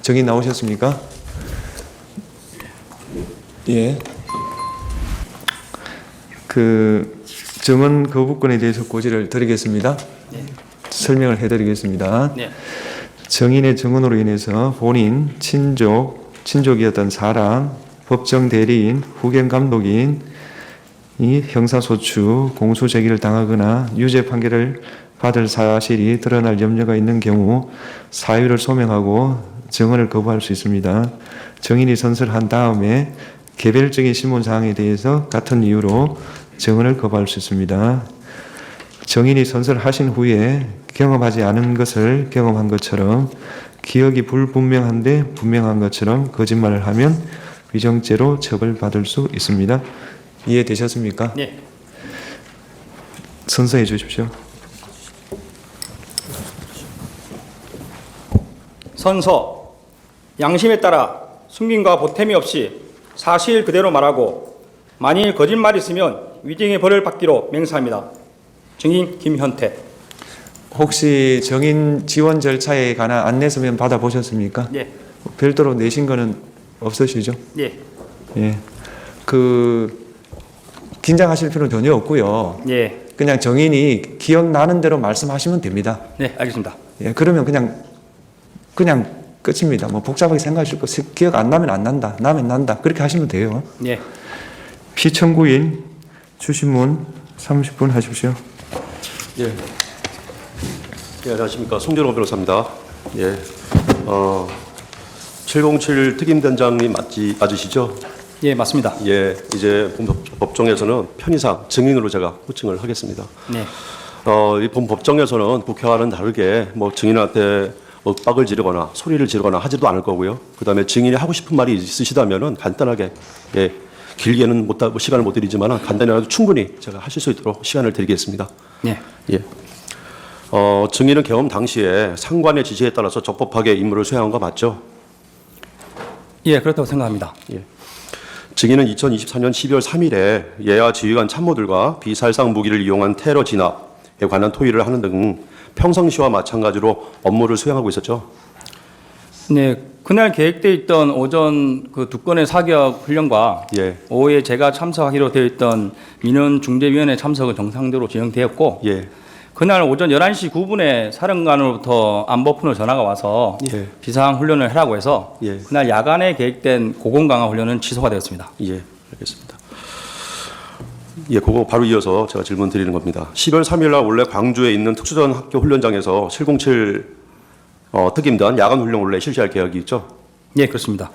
증인 나오셨습니까? 예. 그 증언 거부권에 대해서 고지를 드리겠습니다. 네. 설명을 해드리겠습니다. 네. 증인의 증언으로 인해서 본인, 친족이었던 사람, 법정 대리인, 후견 감독인 이 형사소추, 공소제기를 당하거나 유죄 판결을 받을 사실이 드러날 염려가 있는 경우 사유를 소명하고 증언을 거부할 수 있습니다. 증인이 선서한 다음에 개별적인 신문사항에 대해서 같은 이유로 증언을 거부할 수 있습니다. 증인이 선서를 하신 후에 경험하지 않은 것을 경험한 것처럼 기억이 불분명한데 분명한 것처럼 거짓말을 하면 위정죄로 처벌받을 수 있습니다. 이해되셨습니까? 네. 선서해 주십시오. 선서. 양심에 따라 숨김과 보탬이 없이 사실 그대로 말하고 만일 거짓말이 있으면 위증의 벌을 받기로 맹세합니다. 증인 김현태. 혹시 증인 지원 절차에 관한 안내서면 받아보셨습니까? 네. 별도로 내신 거는 없으시죠? 네. 예. 긴장하실 필요는 전혀 없고요. 네. 그냥 증인이 기억나는 대로 말씀하시면 됩니다. 네, 알겠습니다. 예, 그러면 그냥 끝입니다. 뭐 복잡하게 생각하실 거 기억 안 나면 안 난다, 나면 난다 그렇게 하시면 돼요. 네. 피청구인 주신문 30분 하십시오. 예. 예, 안녕하십니까. 송재롱 변호사입니다. 예. 707 특임단장님 맞으시죠? 예, 맞습니다. 예. 이제 법정에서는 편의상 증인으로 제가 호칭을 하겠습니다. 네. 이 법정에서는 국회와는 다르게 뭐 증인한테 윽박을 지르거나 소리를 지르거나 하지도 않을 거고요. 그다음에 증인이 하고 싶은 말이 있으시다면은 간단하게, 예. 길게는 시간을 못 드리지만 간단히라도 충분히 제가 하실 수 있도록 시간을 드리겠습니다. 네. 예. 증인은 경험 당시에 상관의 지시에 따라서 적법하게 임무를 수행한 거 맞죠? 예, 그렇다고 생각합니다. 예. 증인은 2024년 12월 3일에 예하 지휘관 참모들과 비살상 무기를 이용한 테러 진압에 관한 토의를 하는 등 평상시와 마찬가지로 업무를 수행하고 있었죠? 네, 그날 계획되어 있던 오전 그 두 건의 사격 훈련과 예. 오후에 제가 참석하기로 되어 있던 민원중재위원회 참석은 정상대로 진행되었고 예. 그날 오전 11시 9분에 사령관으로부터 안보푼으로 전화가 와서 예. 비상 훈련을 하라고 해서 예. 그날 야간에 계획된 고공 강화 훈련은 취소가 되었습니다. 예. 알겠습니다. 예, 그거 바로 이어서 제가 질문 드리는 겁니다. 10월 3일 날 원래 광주에 있는 특수전 학교 훈련장에서 707 특임단 야간 훈련 원래 실시할 계획이 있죠? 예, 그렇습니다.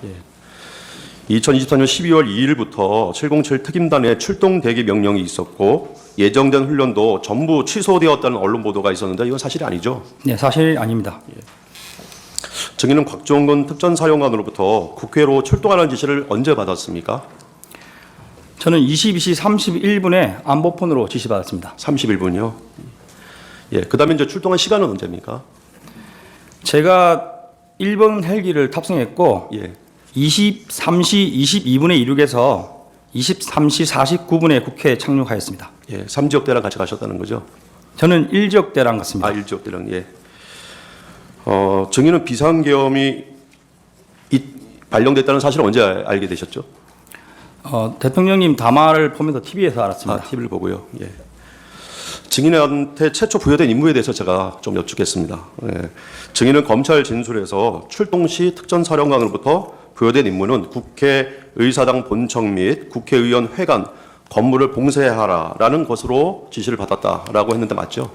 2024년 12월 2일부터 707 특임단의 출동 대기 명령이 있었고 예정된 훈련도 전부 취소되었다는 언론 보도가 있었는데 이건 사실이 아니죠? 네, 사실 아닙니다. 증인은 곽종근 특전사령관으로부터 국회로 출동하는 지시를 언제 받았습니까? 저는 22시 31분에 안보푼으로 지시받았습니다. 31분이요. 예, 그다음에 이제 출동한 시간은 언제입니까? 제가 1번 헬기를 탑승했고 예. 23시 22분에 이륙해서 23시 49분에 국회에 착륙하였습니다. 예, 3지역대랑 같이 가셨다는 거죠? 저는 1지역대랑 갔습니다. 1지역대랑 예. 증인은 비상계엄이 발령됐다는 사실을 언제 알게 되셨죠? 대통령님 담화를 보면서 TV에서 알았습니다. TV를 보고요. 예. 증인한테 최초 부여된 임무에 대해서 제가 좀 여쭙겠습니다. 예. 증인은 검찰 진술에서 출동 시 특전사령관으로부터 부여된 임무는 국회의사당 본청 및 국회의원 회관 건물을 봉쇄하라라는 것으로 지시를 받았다라고 했는데 맞죠?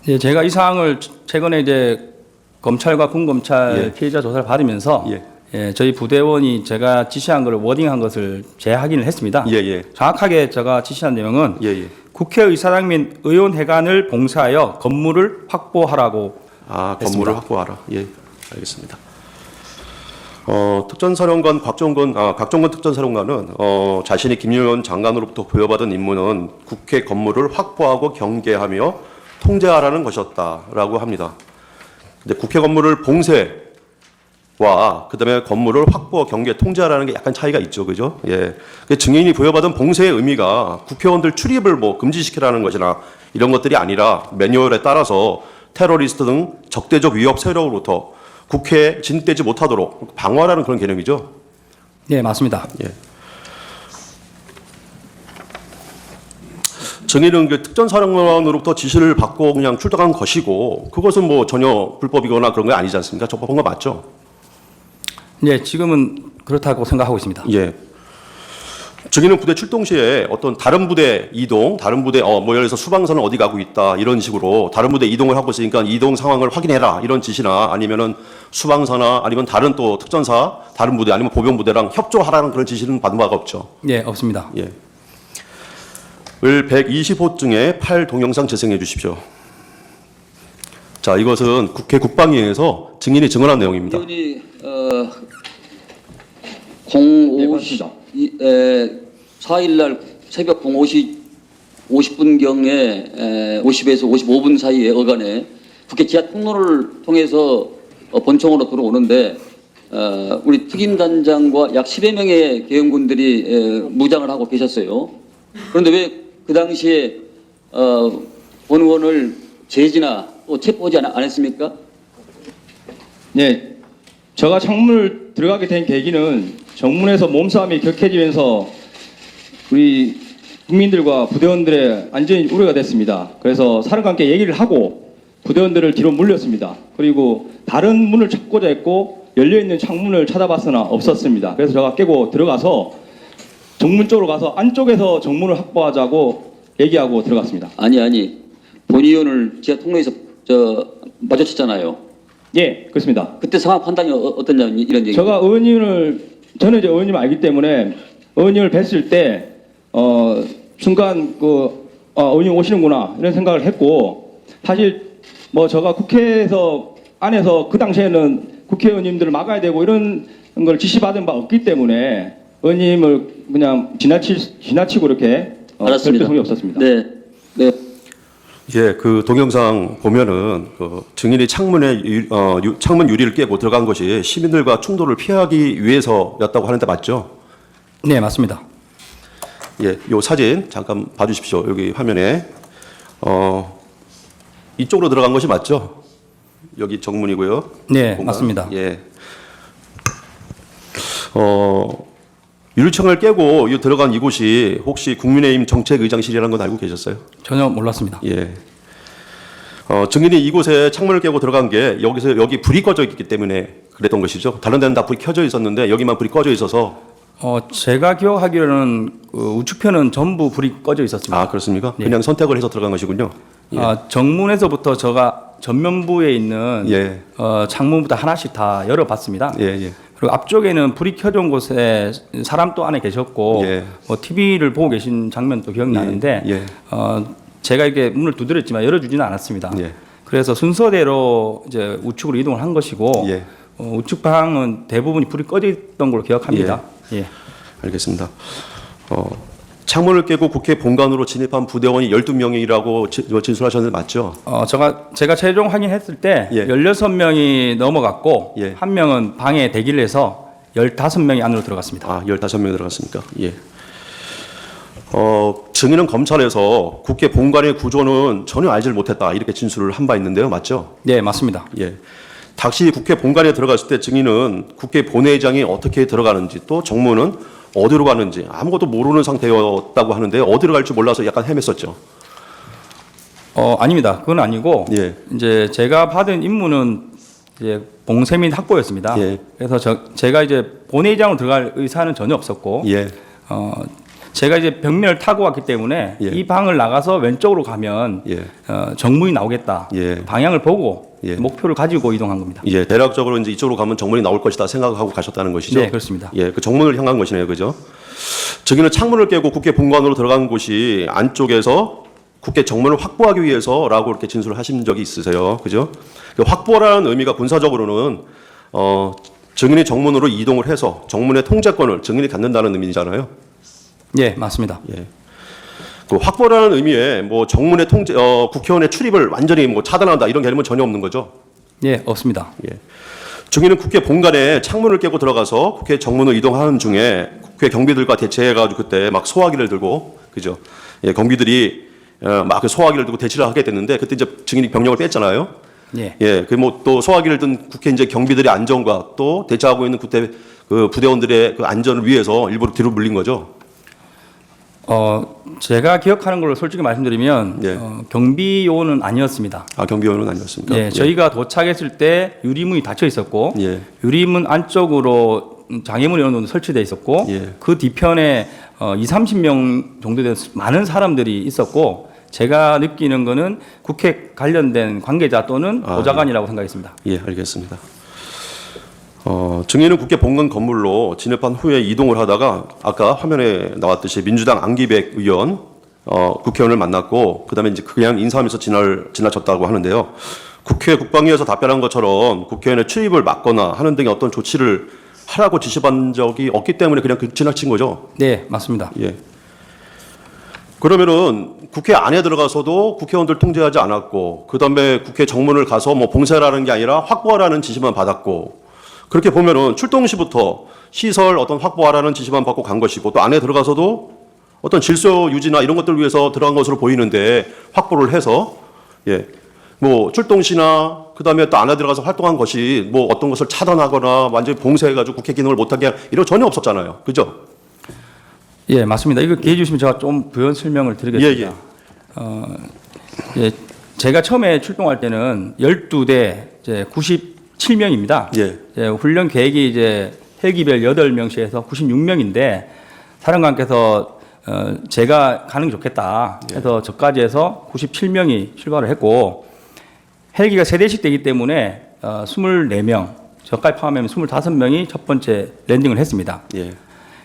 네, 제가 이 사항을 최근에 이제 검찰과 군검찰 예. 피해자 조사를 받으면서 예. 예, 저희 부대원이 제가 지시한 것을 워딩한 것을 재확인을 했습니다. 예, 예. 정확하게 제가 지시한 내용은 예, 예. 국회의사당 및 의원회관을 봉쇄하여 건물을 확보하라고 했습니다. 건물을 확보하라. 예, 알겠습니다. 특전사령관 곽종근 특전사령관은 자신이 김용현 장관으로부터 부여받은 임무는 국회 건물을 확보하고 경계하며 통제하라는 것이었다라고 합니다. 근데 국회 건물을 봉쇄와 그다음에 건물을 확보, 경계, 통제하라는 게 약간 차이가 있죠, 그죠? 예. 증인이 부여받은 봉쇄의 의미가 국회의원들 출입을 금지시키라는 것이나 이런 것들이 아니라 매뉴얼에 따라서 테러리스트 등 적대적 위협 세력으로부터 국회에 진입되지 못하도록 방어하라는 그런 개념이죠. 네, 맞습니다. 예. 증인은 그 특전사령관으로부터 지시를 받고 그냥 출동한 것이고 그것은 뭐 전혀 불법이거나 그런 게 아니지 않습니까? 적법한 거 맞죠? 네, 지금은 그렇다고 생각하고 있습니다. 예. 증인은 부대 출동 시에 어떤 다른 부대 이동, 다른 부대 뭐 예를 들어서 수방선은 어디 가고 있다 이런 식으로 다른 부대 이동을 하고 있으니까 이동 상황을 확인해라 이런 지시나 아니면은 수방사나 아니면 다른 또 특전사 다른 부대 아니면 보병 부대랑 협조하라는 그런 지시는 받은 바가 없죠. 네, 없습니다. 예. 을 120호증에 8 동영상 재생해 주십시오. 자, 이것은 국회 국방위에서 증인이 증언한 내용입니다. 의원이 4일 날 새벽 50분경에 50에서 55분 사이에 어간에 국회 지하 통로를 통해서 본청으로 들어오는데 우리 특임단장과 약 10여 명의 계엄군들이 무장을 하고 계셨어요. 그런데 왜 그 당시에 본 의원을 제지나 또 체포하지 않았습니까? 네, 제가 창문을 들어가게 된 계기는 정문에서 몸싸움이 격해지면서 우리 국민들과 부대원들의 안전이 우려가 됐습니다. 그래서 사령관께 얘기를 하고 부대원들을 뒤로 물렸습니다. 그리고 다른 문을 찾고자 했고 열려있는 창문을 찾아봤으나 없었습니다. 그래서 제가 깨고 들어가서 정문 쪽으로 가서 안쪽에서 정문을 확보하자고 얘기하고 들어갔습니다. 아니 본 의원을 지하 통로에서 마주쳤잖아요. 예, 그렇습니다. 그때 상황 판단이 어떠냐 이런 얘기. 저는 이제 의원님을 알기 때문에 의원님을 뵀을 때 순간 의원님 오시는구나 이런 생각을 했고 사실 뭐 제가 국회에서 안에서 그 당시에는 국회의원님들을 막아야 되고 이런 걸 지시받은 바 없기 때문에 의원님을 그냥 지나치고 이렇게 알았습니다. 별도성이 없었습니다. 네. 예, 그 동영상 보면은 그 증인이 창문 유리를 깨고 들어간 것이 시민들과 충돌을 피하기 위해서였다고 하는데 맞죠? 네, 맞습니다. 예, 요 사진 잠깐 봐주십시오. 여기 화면에 이쪽으로 들어간 것이 맞죠? 여기 정문이고요. 네, 공간. 맞습니다. 예. 유리창을 깨고 들어간 이곳이 혹시 국민의힘 정책의장실이라는 건 알고 계셨어요? 전혀 몰랐습니다. 예. 증인이 이곳에 창문을 깨고 들어간 게 여기 불이 꺼져 있기 때문에 그랬던 것이죠. 다른 데는 다 불이 켜져 있었는데 여기만 불이 꺼져 있어서. 제가 기억하기로는 우측편은 전부 불이 꺼져 있었습니다. 아, 그렇습니까? 예. 그냥 선택을 해서 들어간 것이군요. 예. 정문에서부터 제가 전면부에 있는 예. 창문부터 하나씩 다 열어봤습니다. 예, 예. 그리고 앞쪽에는 불이 켜져 온 곳에 사람도 안에 계셨고 예. TV를 보고 계신 장면도 기억나는데 예. 제가 이렇게 문을 두드렸지만 열어주지는 않았습니다. 예. 그래서 순서대로 이제 우측으로 이동을 한 것이고 예. 우측 방은 대부분이 불이 꺼져 있던 걸로 기억합니다. 예. 알겠습니다. 창문을 깨고 국회 본관으로 진입한 부대원이 12명이라고 진술하셨는데 맞죠? 제가 최종 확인했을 때 예. 16명이 넘어갔고 예. 한 명은 방에 대기를 해서 15명이 안으로 들어갔습니다. 아, 15명 들어갔습니까? 예. 증인은 검찰에서 국회 본관의 구조는 전혀 알지를 못했다 이렇게 진술을 한 바 있는데요. 맞죠? 네, 맞습니다. 예. 당시 국회 본관에 들어갔을 때 증인은 국회 본회의장이 어떻게 들어가는지 또 정무는 어디로 가는지 아무것도 모르는 상태였다고 하는데 어디로 갈지 몰라서 약간 헤맸었죠. 아닙니다. 그건 아니고 예. 이제 제가 받은 임무는 이제 봉쇄 및 확보였습니다. 예. 그래서 제가 이제 본회의장으로 들어갈 의사는 전혀 없었고 예. 제가 이제 벽면을 타고 왔기 때문에 예. 이 방을 나가서 왼쪽으로 가면 예. 정문이 나오겠다. 예. 방향을 보고 예. 목표를 가지고 이동한 겁니다. 예. 대략적으로 이제 이쪽으로 가면 정문이 나올 것이다 생각하고 가셨다는 것이죠. 네, 그렇습니다. 예. 그 정문을 향한 것이네요. 그죠? 증인은 창문을 깨고 국회 본관으로 들어간 곳이 안쪽에서 국회 정문을 확보하기 위해서라고 이렇게 진술을 하신 적이 있으세요. 그죠? 그 확보라는 의미가 군사적으로는 증인이 정문으로 이동을 해서 정문의 통제권을 증인이 갖는다는 의미잖아요. 네, 맞습니다. 예. 그 확보라는 의미에 뭐 정문의 통제, 국회의원의 출입을 완전히 뭐 차단한다 이런 개념은 전혀 없는 거죠. 네, 없습니다. 예. 증인은 국회 본관에 창문을 깨고 들어가서 국회 정문을 이동하는 중에 국회 경비들과 대치해가지고 그때 막 소화기를 들고, 그죠? 예, 경비들이 막 그 소화기를 들고 대치를 하게 됐는데 그때 이제 증인이 병력을 뺐잖아요. 예. 예, 그 뭐 또 소화기를 든 국회 이제 경비들의 안전과 또 대처하고 있는 그 부대원들의 그 안전을 위해서 일부러 뒤로 물린 거죠. 제가 기억하는 걸로 솔직히 말씀드리면 예. 경비 요원은 아니었습니다. 아, 경비원은 아니었습니까? 예, 저희가 도착했을 때 유리문이 닫혀 있었고 예. 유리문 안쪽으로 장애물이 어느 정도 설치되어 있었고 예. 그 뒤편에 20-30명 정도 되는 많은 사람들이 있었고 제가 느끼는 거는 국회 관련된 관계자 또는 보좌관이라고 생각했습니다. 예, 알겠습니다. 증인은 국회 본관 건물로 진입한 후에 이동을 하다가 아까 화면에 나왔듯이 민주당 안기백 의원 국회의원을 만났고 그다음에 이제 그냥 인사하면서 지나쳤다고 하는데요. 국회 국방위에서 답변한 것처럼 국회의원의 출입을 막거나 하는 등의 어떤 조치를 하라고 지시받은 적이 없기 때문에 그냥 지나친 거죠. 네, 맞습니다. 예. 그러면은 국회 안에 들어가서도 국회의원들 통제하지 않았고 그다음에 국회 정문을 가서 뭐 봉쇄라는 게 아니라 확보하라는 지시만 받았고 그렇게 보면은 출동 시부터 시설 어떤 확보하라는 지시만 받고 간 것이고 또 안에 들어가서도 어떤 질서 유지나 이런 것들을 위해서 들어간 것으로 보이는데 확보를 해서 예. 뭐 출동 시나 그다음에 또 안에 들어가서 활동한 것이 뭐 어떤 것을 차단하거나 완전히 봉쇄해 가지고 국회 기능을 못 하게 이런 거 전혀 없었잖아요. 그죠? 예, 맞습니다. 이거 기회 주시면 제가 좀 부연 설명을 드리겠습니다. 예, 제가 처음에 출동할 때는 12대 이제 97명입니다. 예. 훈련 계획이 이제 헬기별 8명씩 해서 96명인데 사령관께서 제가 가는 게 좋겠다 해서 저까지 해서 97명이 출발을 했고 헬기가 3대씩 되기 때문에 24명, 저까지 포함하면 25명이 첫 번째 랜딩을 했습니다. 예.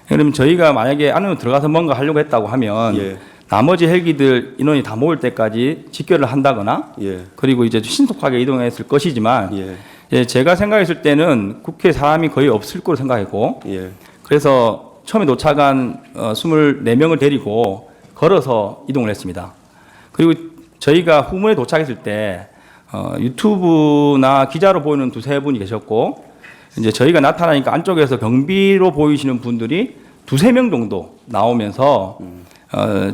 그러면 저희가 만약에 안으로 들어가서 뭔가 하려고 했다고 하면 예. 나머지 헬기들 인원이 다 모일 때까지 직결을 한다거나 예. 그리고 이제 신속하게 이동했을 것이지만 예. 예, 제가 생각했을 때는 국회 사람이 거의 없을 거로 생각했고 예. 그래서 처음에 도착한 24명을 데리고 걸어서 이동을 했습니다. 그리고 저희가 후문에 도착했을 때 유튜브나 기자로 보이는 2-3분이 계셨고 이제 저희가 나타나니까 안쪽에서 경비로 보이시는 분들이 2-3명 정도 나오면서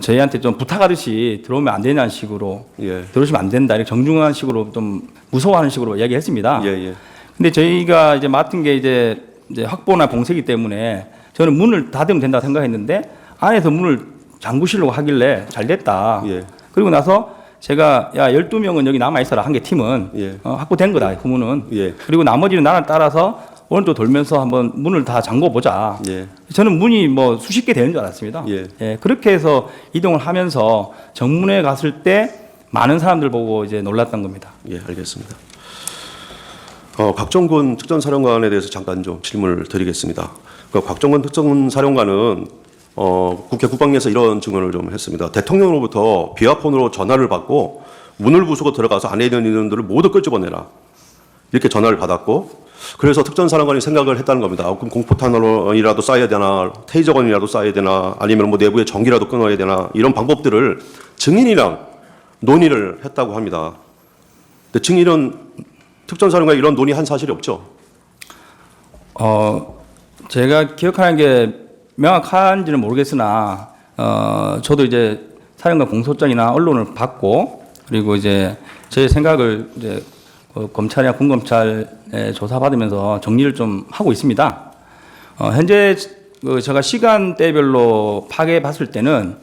저희한테 좀 부탁하듯이 들어오면 안 되냐는 식으로 예. 들어오시면 안 된다 이렇게 정중한 식으로 좀 무서워하는 식으로 이야기했습니다. 예. 예. 근데 저희가 이제 맡은 게 이제 확보나 봉쇄이기 때문에 저는 문을 닫으면 된다고 생각했는데 안에서 문을 잠그시려고 하길래 잘 됐다. 예. 그리고 나서 제가 야 12명은 여기 남아 있어라 한 개 팀은 예. 확보된 거다 후문은. 예. 그리고 나머지는 나를 따라서 오른쪽 돌면서 한번 문을 다 잠궈 보자. 예. 저는 문이 뭐 수십 개 되는 줄 알았습니다. 예. 그렇게 해서 이동을 하면서 정문에 갔을 때 많은 사람들 보고 이제 놀랐던 겁니다. 예, 알겠습니다. 곽정근 특전사령관에 대해서 잠깐 좀 질문을 드리겠습니다. 곽정근 특전사령관은 국회 국방위에서 이런 증언을 좀 했습니다. 대통령으로부터 비화폰으로 전화를 받고 문을 부수고 들어가서 안에 있는 인원들을 모두 끄집어내라. 이렇게 전화를 받았고 그래서 특전사령관이 생각을 했다는 겁니다. 그럼 공포탄이라도 쏴야 되나 테이저건이라도 쏴야 되나 아니면 뭐 내부에 전기라도 끊어야 되나 이런 방법들을 증인이랑 논의를 했다고 합니다. 근데 증인은 특전사령관이 이런 논의한 사실이 없죠? 제가 기억하는 게 명확한지는 모르겠으나 저도 이제 사령관 공소장이나 언론을 받고 그리고 이제 제 생각을 이제 검찰이나 군검찰에 조사받으면서 정리를 좀 하고 있습니다. 현재 제가 시간대별로 파악해 봤을 때는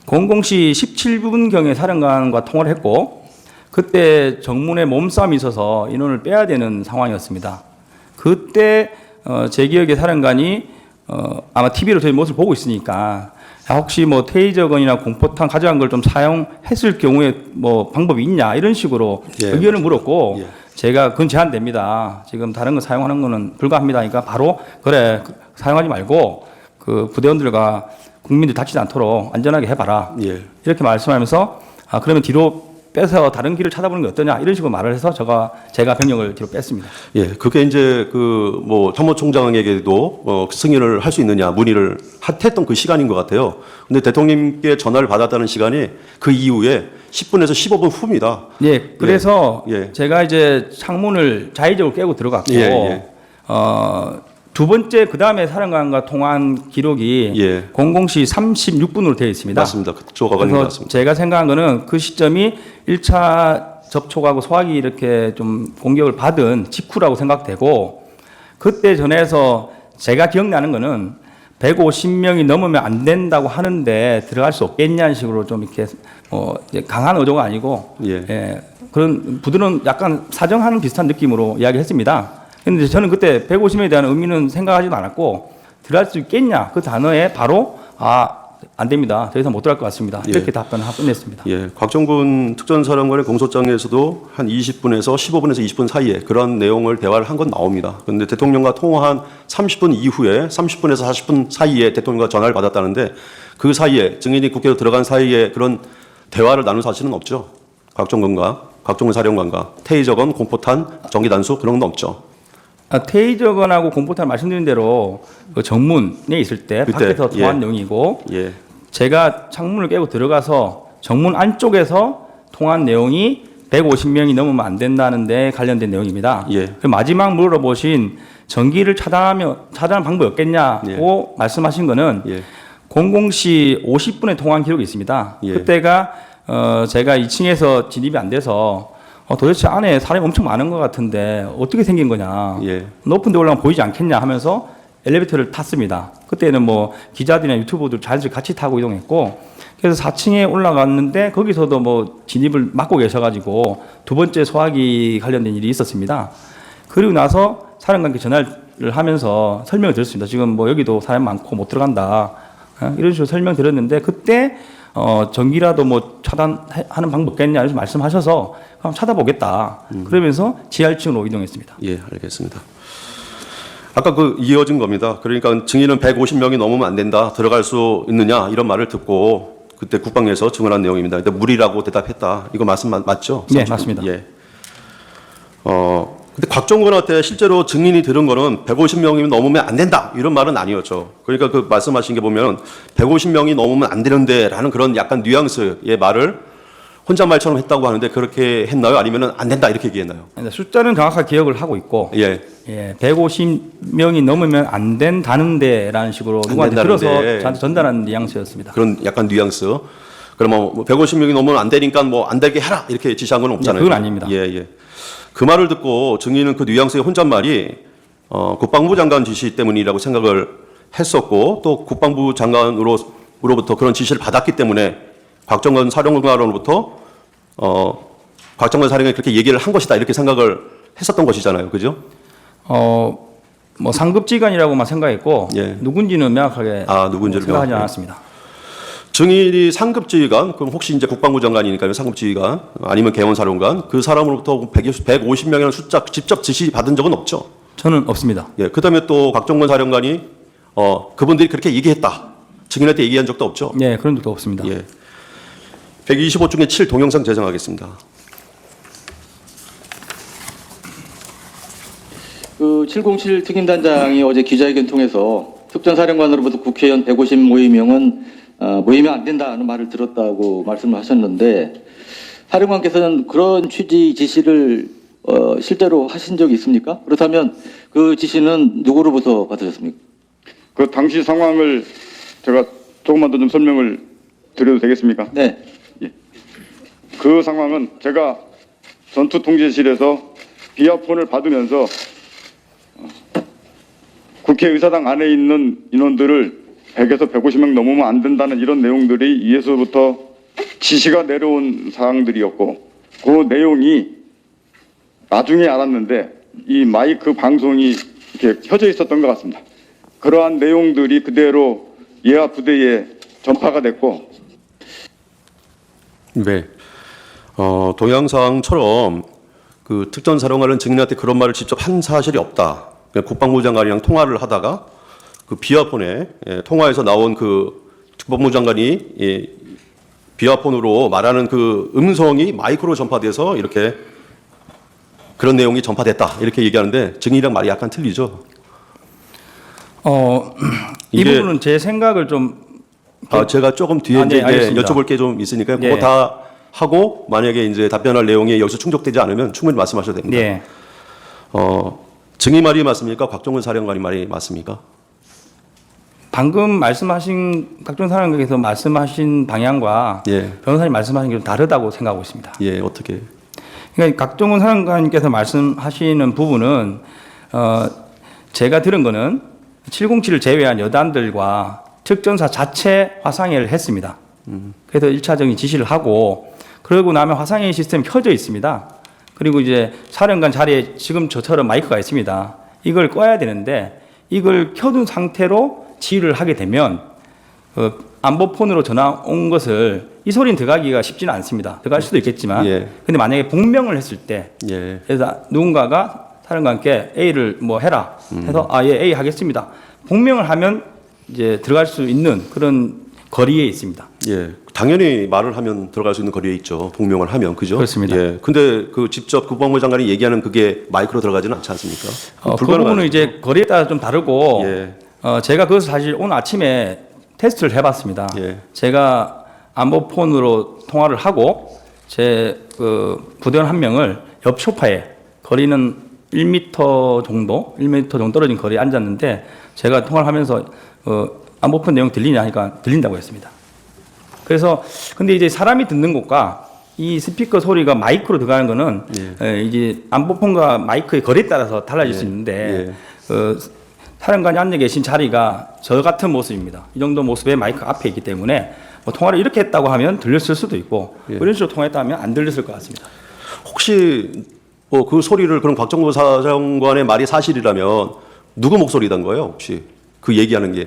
00시 17분경에 사령관과 통화를 했고 그때 정문에 몸싸움이 있어서 인원을 빼야 되는 상황이었습니다. 그때 제 기억에 사령관이 아마 TV로 저희 모습을 보고 있으니까 혹시 뭐 테이저건이나 공포탄 가져간 걸 좀 사용했을 경우에 뭐 방법이 있냐 이런 식으로 예. 의견을 물었고 예. 제가 그건 제한됩니다. 지금 다른 거 사용하는 거는 불가합니다. 그러니까 바로 그래 사용하지 말고 그 부대원들과 국민들 다치지 않도록 안전하게 해봐라. 예. 이렇게 말씀하면서 그러면 뒤로 빼서 다른 길을 찾아보는 게 어떠냐 이런 식으로 말을 해서 제가 병력을 뒤로 뺐습니다. 예, 그게 이제 그 뭐 참모총장에게도 승인을 할 수 있느냐 문의를 했던 그 시간인 것 같아요. 근데 대통령님께 전화를 받았다는 시간이 그 이후에 10분에서 15분 후입니다. 예, 그래서 예. 제가 이제 창문을 자의적으로 깨고 들어갔고 예, 예. 두 번째 그 다음에 사령관과 통화한 기록이 예. 00시 36분으로 되어 있습니다. 맞습니다. 그쪽 아버님 그래서 맞습니다. 제가 생각한 거는 그 시점이 1차 접촉하고 소화기 이렇게 좀 공격을 받은 직후라고 생각되고, 그때 전에서 제가 기억나는 거는 150명이 넘으면 안 된다고 하는데 들어갈 수 없겠냐는 식으로 좀 이렇게 이제 강한 의도가 아니고 예. 그런 부드러운 약간 사정하는 비슷한 느낌으로 이야기했습니다. 근데 저는 그때 150명에 대한 의미는 생각하지도 않았고, 들어갈 수 있겠냐 그 단어에 바로 안 됩니다. 더 이상 못 들어갈 것 같습니다. 이렇게 답변하고 끝냈습니다. 예, 곽정근 특전사령관의 공소장에서도 한 20분에서 15분에서 20분 사이에 그런 내용을 대화를 한 건 나옵니다. 그런데 대통령과 통화한 30분 이후에 30분에서 40분 사이에 대통령과 전화를 받았다는데, 그 사이에 증인이 국회로 들어간 사이에 그런 대화를 나눈 사실은 없죠. 곽정근 사령관과 테이저건, 공포탄, 전기단수 그런 건 없죠. 테이저건하고 공포탄 말씀드린 대로 그 정문에 있을 때 그때, 밖에서 통화한 예. 내용이고, 예, 제가 창문을 깨고 들어가서 정문 안쪽에서 통화한 내용이 150명이 넘으면 안 된다는 데 관련된 내용입니다. 예. 그 마지막 물어보신 전기를 차단하는 방법이 없겠냐고 말씀하신 거는 예. 00시 50분에 통화한 기록이 있습니다. 예. 그때가 제가 2층에서 진입이 안 돼서 도대체 안에 사람이 엄청 많은 것 같은데 어떻게 생긴 거냐. 예. 높은 데 올라가면 보이지 않겠냐 하면서 엘리베이터를 탔습니다. 그때는 뭐 기자들이나 유튜버들 자연스럽게 같이 타고 이동했고, 그래서 4층에 올라갔는데 거기서도 뭐 진입을 막고 계셔가지고 두 번째 소화기 관련된 일이 있었습니다. 그리고 나서 사령관께 전화를 하면서 설명을 드렸습니다. 지금 뭐 여기도 사람 많고 못 들어간다. 이런 식으로 설명드렸는데, 그때 전기라도 뭐 차단하는 방법 없겠냐 이렇게 말씀하셔서 그럼 찾아보겠다. 그러면서 지하 1층으로 이동했습니다. 예, 알겠습니다. 아까 이어진 겁니다. 그러니까 증인은 150명이 넘으면 안 된다, 들어갈 수 있느냐 이런 말을 듣고 그때 국방에서 증언한 내용입니다. 근데 무리라고 대답했다. 이거 말씀 맞죠? 네, 맞습니다. 예. 근데 곽정근한테 실제로 증인이 들은 거는 150명이 넘으면 안 된다 이런 말은 아니었죠. 그러니까 그 말씀하신 게 보면 150명이 넘으면 안 되는데라는 그런 약간 뉘앙스의 말을 혼잣말처럼 했다고 하는데, 그렇게 했나요? 아니면은 안 된다 이렇게 얘기했나요? 숫자는 정확하게 기억을 하고 있고, 예. 150명이 넘으면 안 된다는데라는 식으로 누구한테 들어서 된다는데. 저한테 전달한 뉘앙스였습니다. 그런 약간 뉘앙스. 그러면 뭐 150명이 넘으면 안 되니까 뭐 안 되게 해라 이렇게 지시한 건 없잖아요. 그건 아닙니다. 예, 예. 그 말을 듣고 증인은 그 뉘앙스의 혼잣말이 국방부 장관 지시 때문이라고 생각을 했었고, 또 국방부 장관으로부터 그런 지시를 받았기 때문에 곽정근 사령관으로부터 곽정근 사령관이 그렇게 얘기를 한 것이다 이렇게 생각을 했었던 것이잖아요. 그죠? 뭐 상급지간이라고만 생각했고, 예. 누군지는 명확하게 누군지를 생각하지 명확하게. 않았습니다. 증인이 상급지휘관, 그럼 혹시 이제 국방부 장관이니까요, 상급지휘관, 아니면 개원사령관, 그 사람으로부터 150명이라는 숫자 직접 지시 받은 적은 없죠. 저는 없습니다. 예, 그 다음에 또 곽정근 사령관이, 그분들이 그렇게 얘기했다. 증인한테 얘기한 적도 없죠. 네, 그런 적도 없습니다. 예. 125 중에 7 동영상 제정하겠습니다. 그 707 특임단장이 어제 기자회견 통해서 특전사령관으로부터 국회의원 150 모이면 안 된다는 말을 들었다고 말씀을 하셨는데, 사령관께서는 그런 취지 지시를 실제로 하신 적이 있습니까? 그렇다면 그 지시는 누구로부터 받으셨습니까? 그 당시 상황을 제가 조금만 더 좀 설명을 드려도 되겠습니까? 네. 그 상황은 제가 전투통제실에서 비아폰을 받으면서 국회의사당 안에 있는 인원들을 100에서 150명 넘으면 안 된다는 이런 내용들이 위에서부터 지시가 내려온 사항들이었고, 그 내용이 나중에 알았는데 이 마이크 방송이 이렇게 켜져 있었던 것 같습니다. 그러한 내용들이 그대로 예하 부대에 전파가 됐고, 네. 동영상처럼 그 특전사령관은 증인한테 그런 말을 직접 한 사실이 없다. 그냥 국방부 장관이랑 통화를 하다가 그 비아폰에 통화에서 나온 그 국방부 장관이 비아폰으로 말하는 그 음성이 마이크로 전파돼서 이렇게 그런 내용이 전파됐다. 이렇게 얘기하는데 증인이랑 말이 약간 틀리죠. 이 이게- 부분은 제 생각을 좀 제가 조금 뒤에 네, 이제 알겠습니다. 여쭤볼 게 좀 있으니까요. 네. 그거 다 하고 만약에 이제 답변할 내용이 여기서 충족되지 않으면 충분히 말씀하셔도 됩니다. 네. 증인 말이 맞습니까? 곽정근 사령관이 말이 맞습니까? 방금 말씀하신 박준 사령관께서 말씀하신 방향과 예. 변호사님 말씀하신 게 좀 다르다고 생각하고 있습니다. 예, 어떻게? 그러니까 각종원 사령관님께서 말씀하시는 부분은 제가 들은 거는 707을 제외한 여단들과 특전사 자체 화상회의를 했습니다. 그래서 1차적인 지시를 하고 그러고 나면 화상회의 시스템이 켜져 있습니다. 그리고 이제 사령관 자리에 지금 저처럼 마이크가 있습니다. 이걸 꺼야 되는데 이걸 켜둔 상태로 지휘를 하게 되면 안보폰으로 전화 온 것을 이 소리는 들어가기가 쉽지는 않습니다. 들어갈 수도 있겠지만 예. 근데 만약에 복명을 했을 때 예. 그래서 누군가가 사령관께 A를 뭐 해라 해서 아, 예, A 하겠습니다. 복명을 하면 이제 들어갈 수 있는 그런 거리에 있습니다. 예. 당연히 말을 하면 들어갈 수 있는 거리에 있죠. 복명을 하면. 그죠? 그렇습니다. 예. 근데 그 직접 국방부 장관이 얘기하는 그게 마이크로 들어가지는 않지 않습니까? 그 부분은 이제 거리에 따라 좀 다르고 예. 제가 그것을 사실 오늘 아침에 테스트를 해봤습니다. 예. 제가 안보폰으로 통화를 하고 제 그 부대원 한 명을 옆 소파에 거리는 1m 정도 떨어진 거리에 앉았는데 제가 통화를 하면서 안보폰 내용 들리냐 하니까 들린다고 했습니다. 그래서 근데 이제 사람이 듣는 것과 이 스피커 소리가 마이크로 들어가는 거는 이제 안보폰과 마이크의 거리에 따라서 달라질 수 있는데 사령관이 앉아 계신 자리가 저 같은 모습입니다. 이 정도 모습의 마이크 앞에 있기 때문에 뭐 통화를 이렇게 했다고 하면 들렸을 수도 있고 이런 식으로 통화했다 하면 안 들렸을 것 같습니다. 혹시 뭐 그 소리를 그럼 곽정무 사령관의 말이 사실이라면 누구 목소리단 거예요? 혹시 그 얘기하는 게?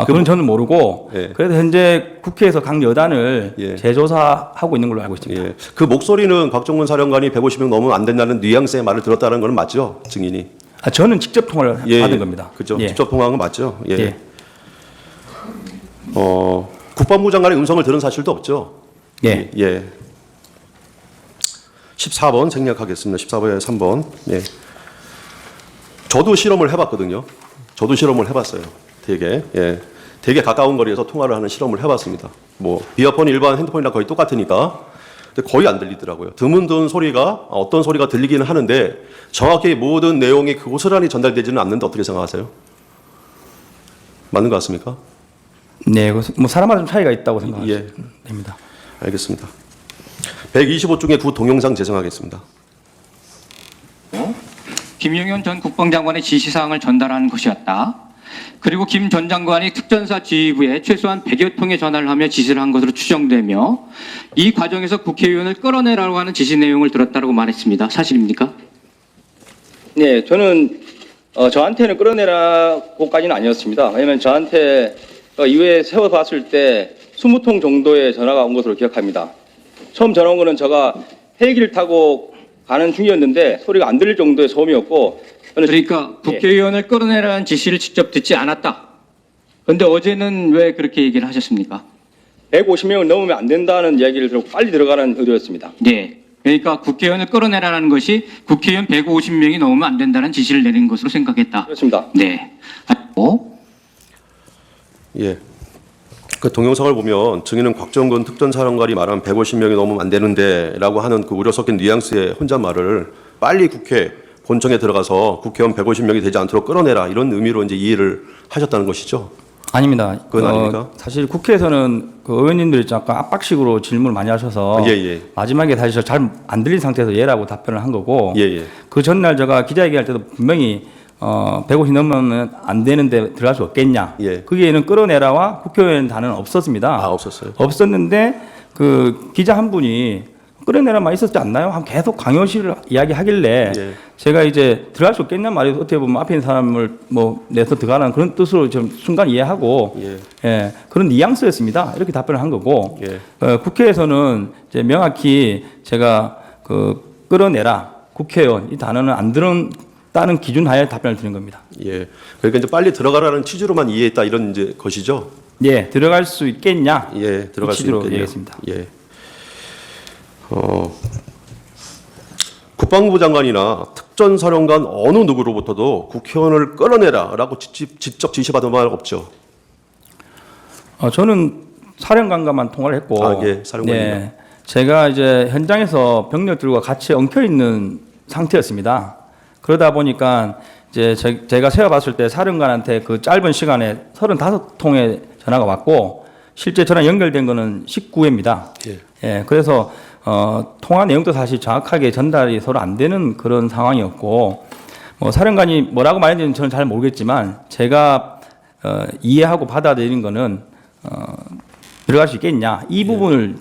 그건 저는 모르고 예. 그래도 현재 국회에서 각 여단을 예. 재조사하고 있는 걸로 알고 있습니다. 예. 그 목소리는 곽정문 사령관이 150명 넘으면 안 된다는 뉘앙스의 말을 들었다는 건 맞죠? 증인이. 저는 직접 통화를 예, 받은 예. 겁니다. 그죠. 예. 직접 통화한 건 맞죠? 예. 예. 국방부 장관의 음성을 들은 사실도 없죠? 예. 예. 14번 생략하겠습니다. 14번에 3번. 예. 저도 실험을 해봤거든요. 저도 실험을 해봤어요. 되게. 예. 되게 가까운 거리에서 통화를 하는 실험을 해봤습니다. 뭐 비어폰 일반 핸드폰이랑 거의 똑같으니까. 근데 거의 안 들리더라고요. 드문드문 소리가 어떤 소리가 들리기는 하는데 정확히 모든 내용이 그 고스란히 전달되지는 않는데 어떻게 생각하세요? 맞는 것 같습니까? 네, 뭐 사람마다 좀 차이가 있다고 생각합니다. 예. 알겠습니다. 125 중에 구 동영상 제정하겠습니다. 김용현 전 국방장관의 지시사항을 전달하는 것이었다. 그리고 김 전 장관이 특전사 지휘부에 최소한 100여 통의 전화를 하며 지시를 한 것으로 추정되며 이 과정에서 국회의원을 끌어내라고 하는 지시 내용을 들었다고 말했습니다. 사실입니까? 네, 저는 저한테는 끌어내라고까지는 아니었습니다. 왜냐하면 저한테 이후에 세워봤을 때 20통 정도의 전화가 온 것으로 기억합니다. 처음 전화 온 거는 제가 헬기를 타고 가는 중이었는데 소리가 안 들릴 정도의 소음이었고 저는 그러니까 국회의원을 끌어내라는 지시를 직접 듣지 않았다. 그런데 어제는 왜 그렇게 얘기를 하셨습니까? 150명을 넘으면 안 된다는 이야기를 들고 빨리 들어가는 의도였습니다. 네. 그러니까 국회의원을 끌어내라는 것이 국회의원 150명이 넘으면 안 된다는 지시를 내린 것으로 생각했다. 그렇습니다. 네. 예. 그 동영상을 보면 증인은 곽정근 특전사령관이 말한 150명이 넘으면 안 되는데라고 하는 그 우려 섞인 뉘앙스의 혼잣말을 빨리 국회 본청에 들어가서 국회의원 150명이 되지 않도록 끌어내라 이런 의미로 이제 이해를 하셨다는 것이죠. 아닙니다. 그건 아닙니까? 사실 국회에서는 그 의원님들이 약간 압박식으로 질문을 많이 하셔서 예. 마지막에 사실 잘 안 들린 상태에서 예라고 답변을 한 거고 예. 그 전날 제가 기자회견할 때도 분명히 150 넘으면 안 되는데 들어갈 수 없겠냐. 예. 거기에는 끌어내라와 국회의원 단어는 없었습니다. 아, 없었어요. 없었는데 그 기자 한 분이 끌어내라만 있었지 않나요? 한 계속 강요실을 이야기하길래 예. 제가 이제 들어갈 수 없겠냐 말이 어떻게 보면 앞에 있는 사람을 뭐 내서 들어가라는 그런 뜻으로 좀 순간 이해하고 그런 뉘앙스였습니다. 이렇게 답변을 한 거고 국회에서는 이제 명확히 제가 그 끌어내라 국회의원 이 단어는 안 들었다는 기준 하에 답변을 드린 겁니다. 예. 그러니까 이제 빨리 들어가라는 취지로만 이해했다 이런 이제 것이죠. 예, 들어갈 수 있겠냐? 예, 들어갈 수 취지로 있겠네요. 얘기했습니다. 예. 국방부 장관이나 특전사령관 어느 누구로부터도 국회의원을 끌어내라라고 직접 지시받은 바 없죠. 저는 사령관과만 통화를 했고, 사령관이요. 제가 이제 현장에서 병력들과 같이 엉켜 있는 상태였습니다. 그러다 보니까 이제 제가 세어봤을 때 사령관한테 그 짧은 시간에 35통의 전화가 왔고, 실제 저랑 연결된 거는 19회입니다. 예, 그래서 통화 내용도 사실 정확하게 전달이 서로 안 되는 그런 상황이었고, 사령관이 뭐라고 말했는지는 저는 잘 모르겠지만, 제가 이해하고 받아들인 거는 들어갈 수 있겠냐, 이 부분을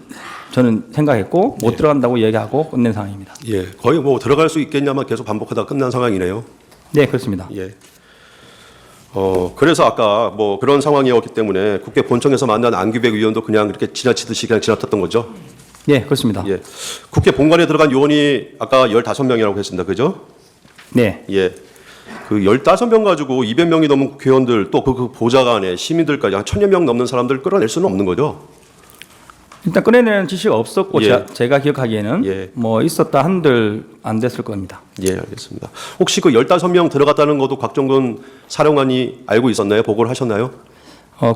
저는 생각했고 못 들어간다고 얘기하고 끝낸 상황입니다. 예, 거의 뭐 들어갈 수 있겠냐만 계속 반복하다가 끝난 상황이네요. 네, 그렇습니다. 예. 그래서 아까 뭐 그런 상황이었기 때문에 국회 본청에서 만난 안규백 의원도 그냥 이렇게 지나치듯이 그냥 지나쳤던 거죠. 네, 그렇습니다. 예. 국회 본관에 들어간 요원이 아까 15명이라고 했습니다. 그죠? 네. 예. 그 15명 가지고 200명이 넘는 국회의원들 또 그 보좌관에 시민들까지 한 1000여 명 넘는 사람들 끌어낼 수는 없는 거죠. 일단 꺼내내는 지시가 없었고 예. 제가 기억하기에는 예. 뭐 있었다 한들 안 됐을 겁니다. 예, 알겠습니다. 혹시 그 15명 들어갔다는 것도 곽정근 사령관이 알고 있었나요? 보고를 하셨나요?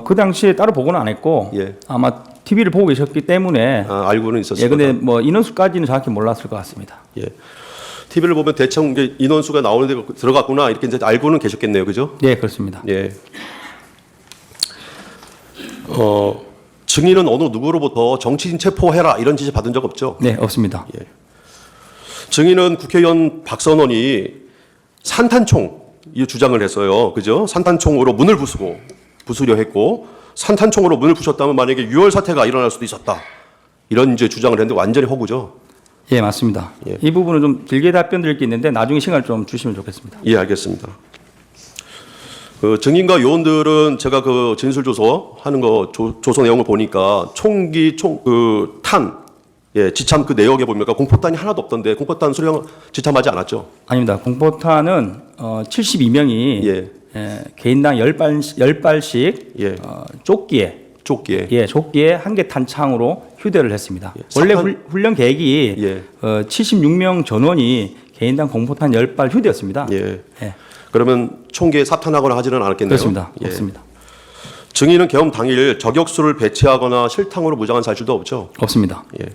그 당시에 따로 보고는 안 했고 예. 아마 TV를 보고 계셨기 때문에 알고는 있었을 예, 근데 거다. 뭐 인원수까지는 정확히 몰랐을 것 같습니다. 예. TV를 보면 대충 이제 인원수가 나오는데 들어갔구나 이렇게 이제 알고는 계셨겠네요. 그죠? 네, 그렇습니다. 예. 증인은 어느 누구로부터 정치인 체포해라 이런 지시 받은 적 없죠? 네, 없습니다. 예. 증인은 국회의원 박선원이 산탄총 이 주장을 했어요. 그죠? 산탄총으로 문을 부수려 했고 산탄총으로 문을 부셨다면 만약에 유혈 사태가 일어날 수도 있었다. 이런 이제 주장을 했는데 완전히 허구죠. 예, 맞습니다. 예. 이 부분은 좀 길게 답변 드릴 게 있는데 나중에 시간을 좀 주시면 좋겠습니다. 예, 알겠습니다. 그 증인과 요원들은 제가 그 진술 조서 하는 거 조서 내용을 보니까 총기 탄 예, 지참 그 내역에 보니까 공포탄이 하나도 없던데 공포탄 수령 지참하지 않았죠? 아닙니다. 공포탄은 72명이 예. 개인당 10발씩 예. 조끼에 조끼에 한 개 탄창으로 휴대를 했습니다. 예. 원래 훈련 계획이 예. 76명 전원이 개인당 공포탄 10발 휴대였습니다. 예. 예. 그러면 총기에 사탄하거나 하지는 않았겠네요. 그렇습니다. 예. 없습니다. 증인은 계엄 당일 저격수를 배치하거나 실탕으로 무장한 사실도 없죠. 없습니다. 예.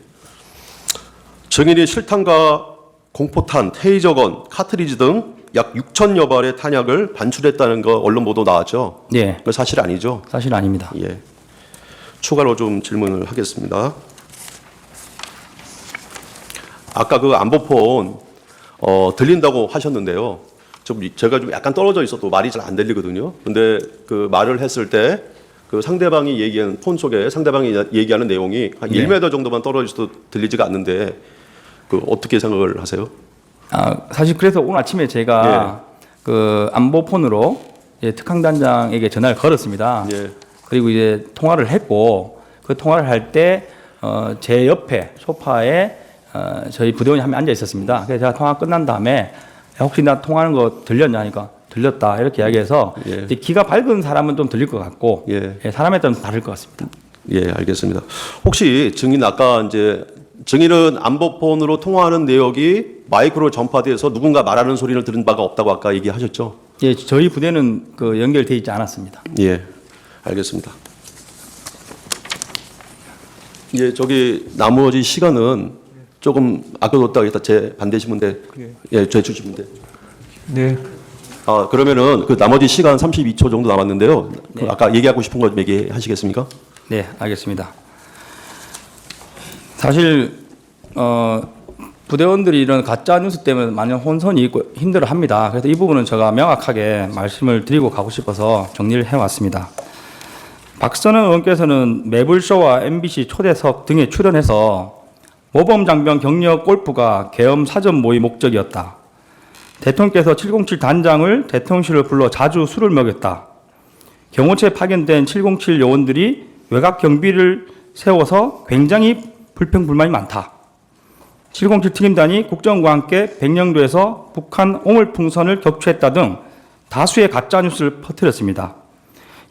증인이 실탄과 공포탄, 테이저건, 카트리지 등 약 6천여 발의 탄약을 반출했다는 거 언론 보도 나왔죠. 예. 그 사실 아니죠. 사실 아닙니다. 예. 추가로 좀 질문을 하겠습니다. 아까 그 안보폰 들린다고 하셨는데요. 제가 좀 약간 떨어져 있어도 말이 잘 안 들리거든요. 근데 그 말을 했을 때 그 상대방이 얘기하는 폰 속에 상대방이 얘기하는 내용이 한 네. 1m 정도만 떨어져 있어도 들리지가 않는데 그 어떻게 생각을 하세요? 사실 그래서 오늘 아침에 제가 그 안보폰으로 특강단장에게 전화를 걸었습니다. 예. 그리고 이제 통화를 했고 그 통화를 할 때 제 옆에 소파에 저희 부대원이 한 명 앉아 있었습니다. 그래서 제가 통화 끝난 다음에 혹시 나 통화하는 거 들렸냐 하니까 들렸다 이렇게 이야기해서 예. 이제 귀가 밝은 사람은 좀 들릴 것 같고 예. 사람에 따라 다를 것 같습니다. 예, 알겠습니다. 혹시 증인 아까 이제 증인은 안보폰으로 통화하는 내역이 마이크로 전파돼서 누군가 말하는 소리를 들은 바가 없다고 아까 얘기하셨죠? 예, 저희 부대는 그 연결돼 있지 않았습니다. 예, 알겠습니다. 예, 저기 나머지 시간은 조금 아껴뒀다가 일단 제 반대시면 돼. 예, 제 주시면 돼. 네. 그러면은 그 나머지 시간 32초 정도 남았는데요. 그 네. 아까 얘기하고 싶은 거 좀 얘기하시겠습니까? 네, 알겠습니다. 사실 부대원들이 이런 가짜 뉴스 때문에 많이 혼선이 있고 힘들어합니다. 그래서 이 부분은 제가 명확하게 말씀을 드리고 가고 싶어서 정리를 해왔습니다. 박선원 의원께서는 매불쇼와 MBC 초대석 등에 출연해서 모범장병 격려 골프가 계엄 사전 모의 목적이었다. 대통령께서 707 단장을 대통령실을 불러 자주 술을 먹였다. 경호처에 파견된 707 요원들이 외곽 경비를 세워서 굉장히 불평불만이 많다. 707 특임단이 국정원과 함께 백령도에서 북한 오물풍선을 격추했다 등 다수의 가짜뉴스를 퍼뜨렸습니다.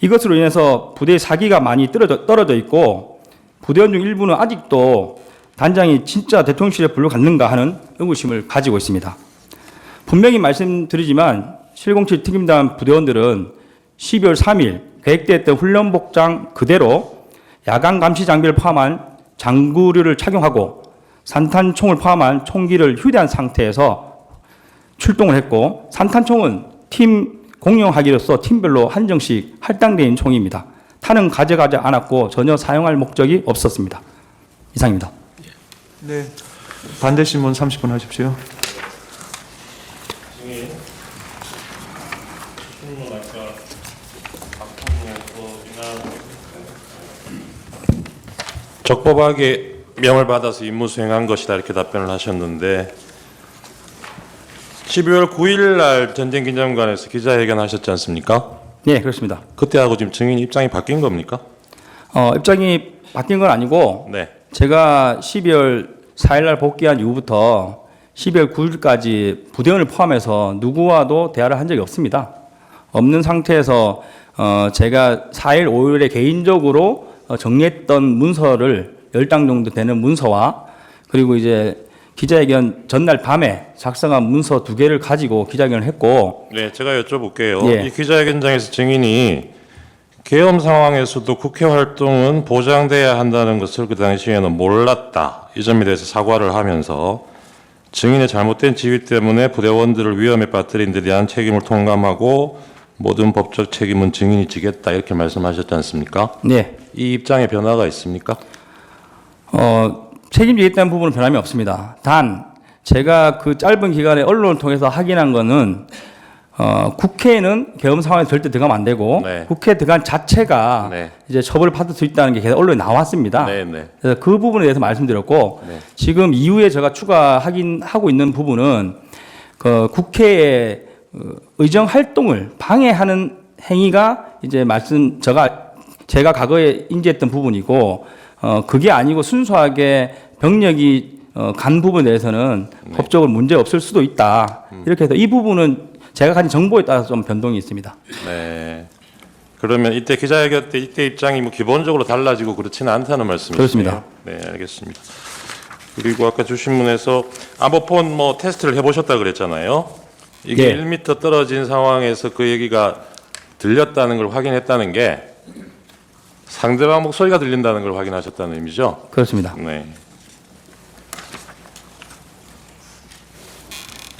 이것으로 인해서 부대의 사기가 많이 떨어져 있고 부대원 중 일부는 아직도 단장이 진짜 대통령실에 불러갔는가 하는 의구심을 가지고 있습니다. 분명히 말씀드리지만 707 특임단 부대원들은 12월 3일 계획되었던 훈련 복장 그대로 야간 감시 장비를 포함한 장구류를 착용하고 산탄총을 포함한 총기를 휴대한 상태에서 출동을 했고 산탄총은 팀 공용하기로서 팀별로 한정씩 할당된 총입니다. 탄은 가져가지 않았고 전혀 사용할 목적이 없었습니다. 이상입니다. 네. 반대 신문 30분 하십시오. 적법하게 명을 받아서 임무 수행한 것이다 이렇게 답변을 하셨는데 12월 9일 날 전쟁기념관에서 기자회견 하셨지 않습니까? 네, 그렇습니다. 그때하고 지금 증인 입장이 바뀐 겁니까? 입장이 바뀐 건 아니고 네. 제가 12월 4일 날 복귀한 이후부터 12월 9일까지 부대원을 포함해서 누구와도 대화를 한 적이 없습니다. 없는 상태에서 제가 4일, 5일에 개인적으로 정리했던 문서를 10장 정도 되는 문서와 그리고 이제 기자회견 전날 밤에 작성한 문서 2개를 가지고 기자회견을 했고 네, 제가 여쭤볼게요. 예. 이 기자회견장에서 증인이 계엄 상황에서도 국회 활동은 보장돼야 한다는 것을 그 당시에는 몰랐다. 이 점에 대해서 사과를 하면서 증인의 잘못된 지휘 때문에 부대원들을 위험에 빠뜨린 데 대한 책임을 통감하고 모든 법적 책임은 증인이 지겠다 이렇게 말씀하셨지 않습니까? 네. 이 입장에 변화가 있습니까? 책임지겠다는 부분은 변함이 없습니다. 단 제가 그 짧은 기간에 언론을 통해서 확인한 거는 국회에는 계엄 상황에 절대 들어가면 안 되고 네. 국회에 들어간 자체가 네. 이제 처벌을 받을 수 있다는 게 계속 언론에 나왔습니다. 네, 네. 그래서 그 부분에 대해서 말씀드렸고 네. 지금 이후에 제가 추가 하고 있는 부분은 그 국회의 의정 활동을 방해하는 행위가 이제 제가 과거에 인지했던 부분이고 그게 아니고 순수하게 병력이 간 부분에 대해서는 법적으로 문제 없을 수도 있다. 이렇게 해서 이 부분은 제가 가진 정보에 따라서 좀 변동이 있습니다. 네. 그러면 이때 기자회견 때 이때 입장이 뭐 기본적으로 달라지고 그렇지는 않다는 말씀이시네요. 그렇습니다. 네, 알겠습니다. 그리고 아까 주신문에서 암호폰 뭐 테스트를 해보셨다 그랬잖아요. 이게 예. 1m 떨어진 상황에서 그 얘기가 들렸다는 걸 확인했다는 게 상대방 목소리가 들린다는 걸 확인하셨다는 의미죠? 그렇습니다. 네.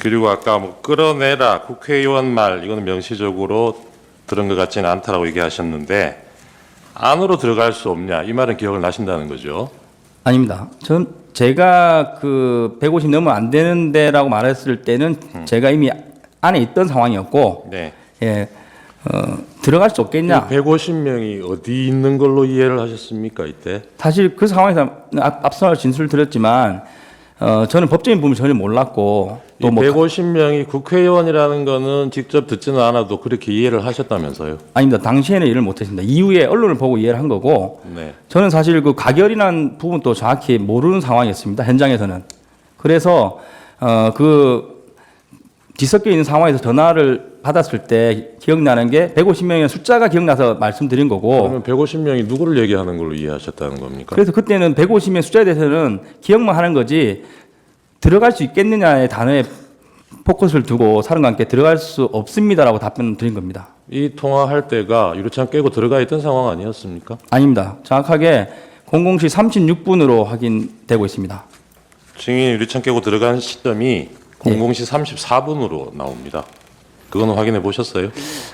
그리고 아까 뭐 끌어내라 국회의원 말 이거는 명시적으로 들은 것 같지는 않다라고 얘기하셨는데 안으로 들어갈 수 없냐 이 말은 기억을 나신다는 거죠? 아닙니다. 제가 그 150 넘으면 안 되는데라고 말했을 때는 제가 이미 안에 있던 상황이었고 네. 예, 들어갈 수 없겠냐. 150명이 어디 있는 걸로 이해를 하셨습니까 이때? 사실 그 상황에서 앞서 진술을 드렸지만 저는 법적인 부분을 전혀 몰랐고 이 150명이 국회의원이라는 거는 직접 듣지는 않아도 그렇게 이해를 하셨다면서요? 아닙니다. 당시에는 이해를 못했습니다. 이후에 언론을 보고 이해를 한 거고 네. 저는 사실 그 가결이라는 부분도 정확히 모르는 상황이었습니다. 현장에서는. 그래서 그 뒤섞여 있는 상황에서 전화를 받았을 때 기억나는 게 150명의 숫자가 기억나서 말씀드린 거고 그러면 150명이 누구를 얘기하는 걸로 이해하셨다는 겁니까? 그래서 그때는 150명 숫자에 대해서는 기억만 하는 거지 들어갈 수 있겠느냐의 단어에 포커스를 두고 사람과 함께 들어갈 수 없습니다라고 답변을 드린 겁니다. 이 통화할 때가 유리창 깨고 들어가 있던 상황 아니었습니까? 아닙니다. 정확하게 00시 36분으로 확인되고 있습니다. 증인이 유리창 깨고 들어간 시점이 00시 34분으로 나옵니다. 그거는 확인해 보셨어요?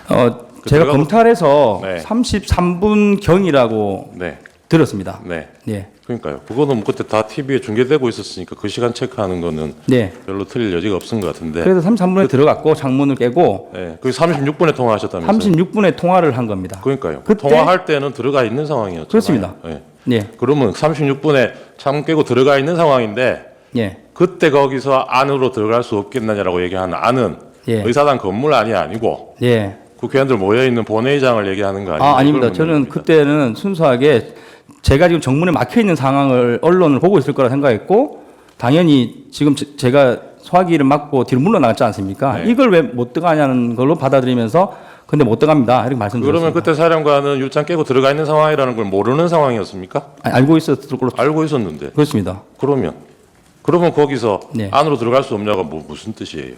제가 들어가고- 검찰에서 네. 33분 경이라고 네. 들었습니다. 네. 네. 그러니까요. 그거는 뭐 그때 다 TV에 중계되고 있었으니까 그 시간 체크하는 거는 네. 별로 틀릴 여지가 없은 것 같은데. 그래서 33분에 들어갔고 창문을 깨고 네. 그 36분에 통화하셨다면서요? 36분에 통화를 한 겁니다. 그러니까요. 그때- 통화할 때는 들어가 있는 상황이었잖아요. 그렇습니다. 네. 네. 그러면 36분에 창문 깨고 들어가 있는 상황인데 예. 그때 거기서 안으로 들어갈 수 없겠느냐라고 얘기하는 안은 예. 의사당 건물 안이 아니고 예. 국회의원들 모여 있는 본회의장을 얘기하는 거 아니에요? 아닙니다. 그걸 저는 묻는 겁니다. 그때는 순수하게 제가 지금 정문에 막혀 있는 상황을 언론을 보고 있을 거라 생각했고 당연히 지금 제가 소화기를 막고 뒤로 물러나갔지 않습니까? 네. 이걸 왜 못 들어가냐는 걸로 받아들이면서 근데 못 들어갑니다. 이렇게 말씀드렸습니다. 그러면 그때 사령관은 유리창 깨고 들어가 있는 상황이라는 걸 모르는 상황이었습니까? 알고 있었을 걸로 알고 있었는데. 그렇습니다. 그러면 거기서 네. 안으로 들어갈 수 없냐가 무슨 뜻이에요?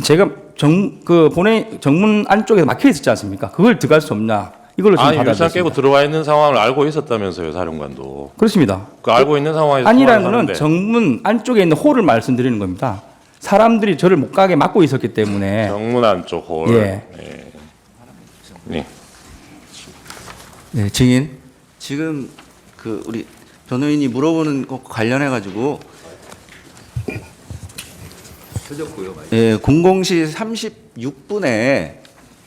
제가 정문 안쪽에 막혀 있었지 않습니까? 그걸 들어갈 수 없냐? 이걸로 지금 아니 유리창 받아들였습니다. 깨고 들어와 있는 상황을 알고 있었다면서요, 사령관도. 그렇습니다. 그 알고 있는 상황에서 아니라는 통화를 거는 하는데. 정문 안쪽에 있는 홀을 말씀드리는 겁니다. 사람들이 저를 못 가게 막고 있었기 때문에 정문 안쪽 홀. 예. 네. 네, 증인. 지금 그 우리 변호인이 물어보는 것 관련해 가지고 예, 00시 36분에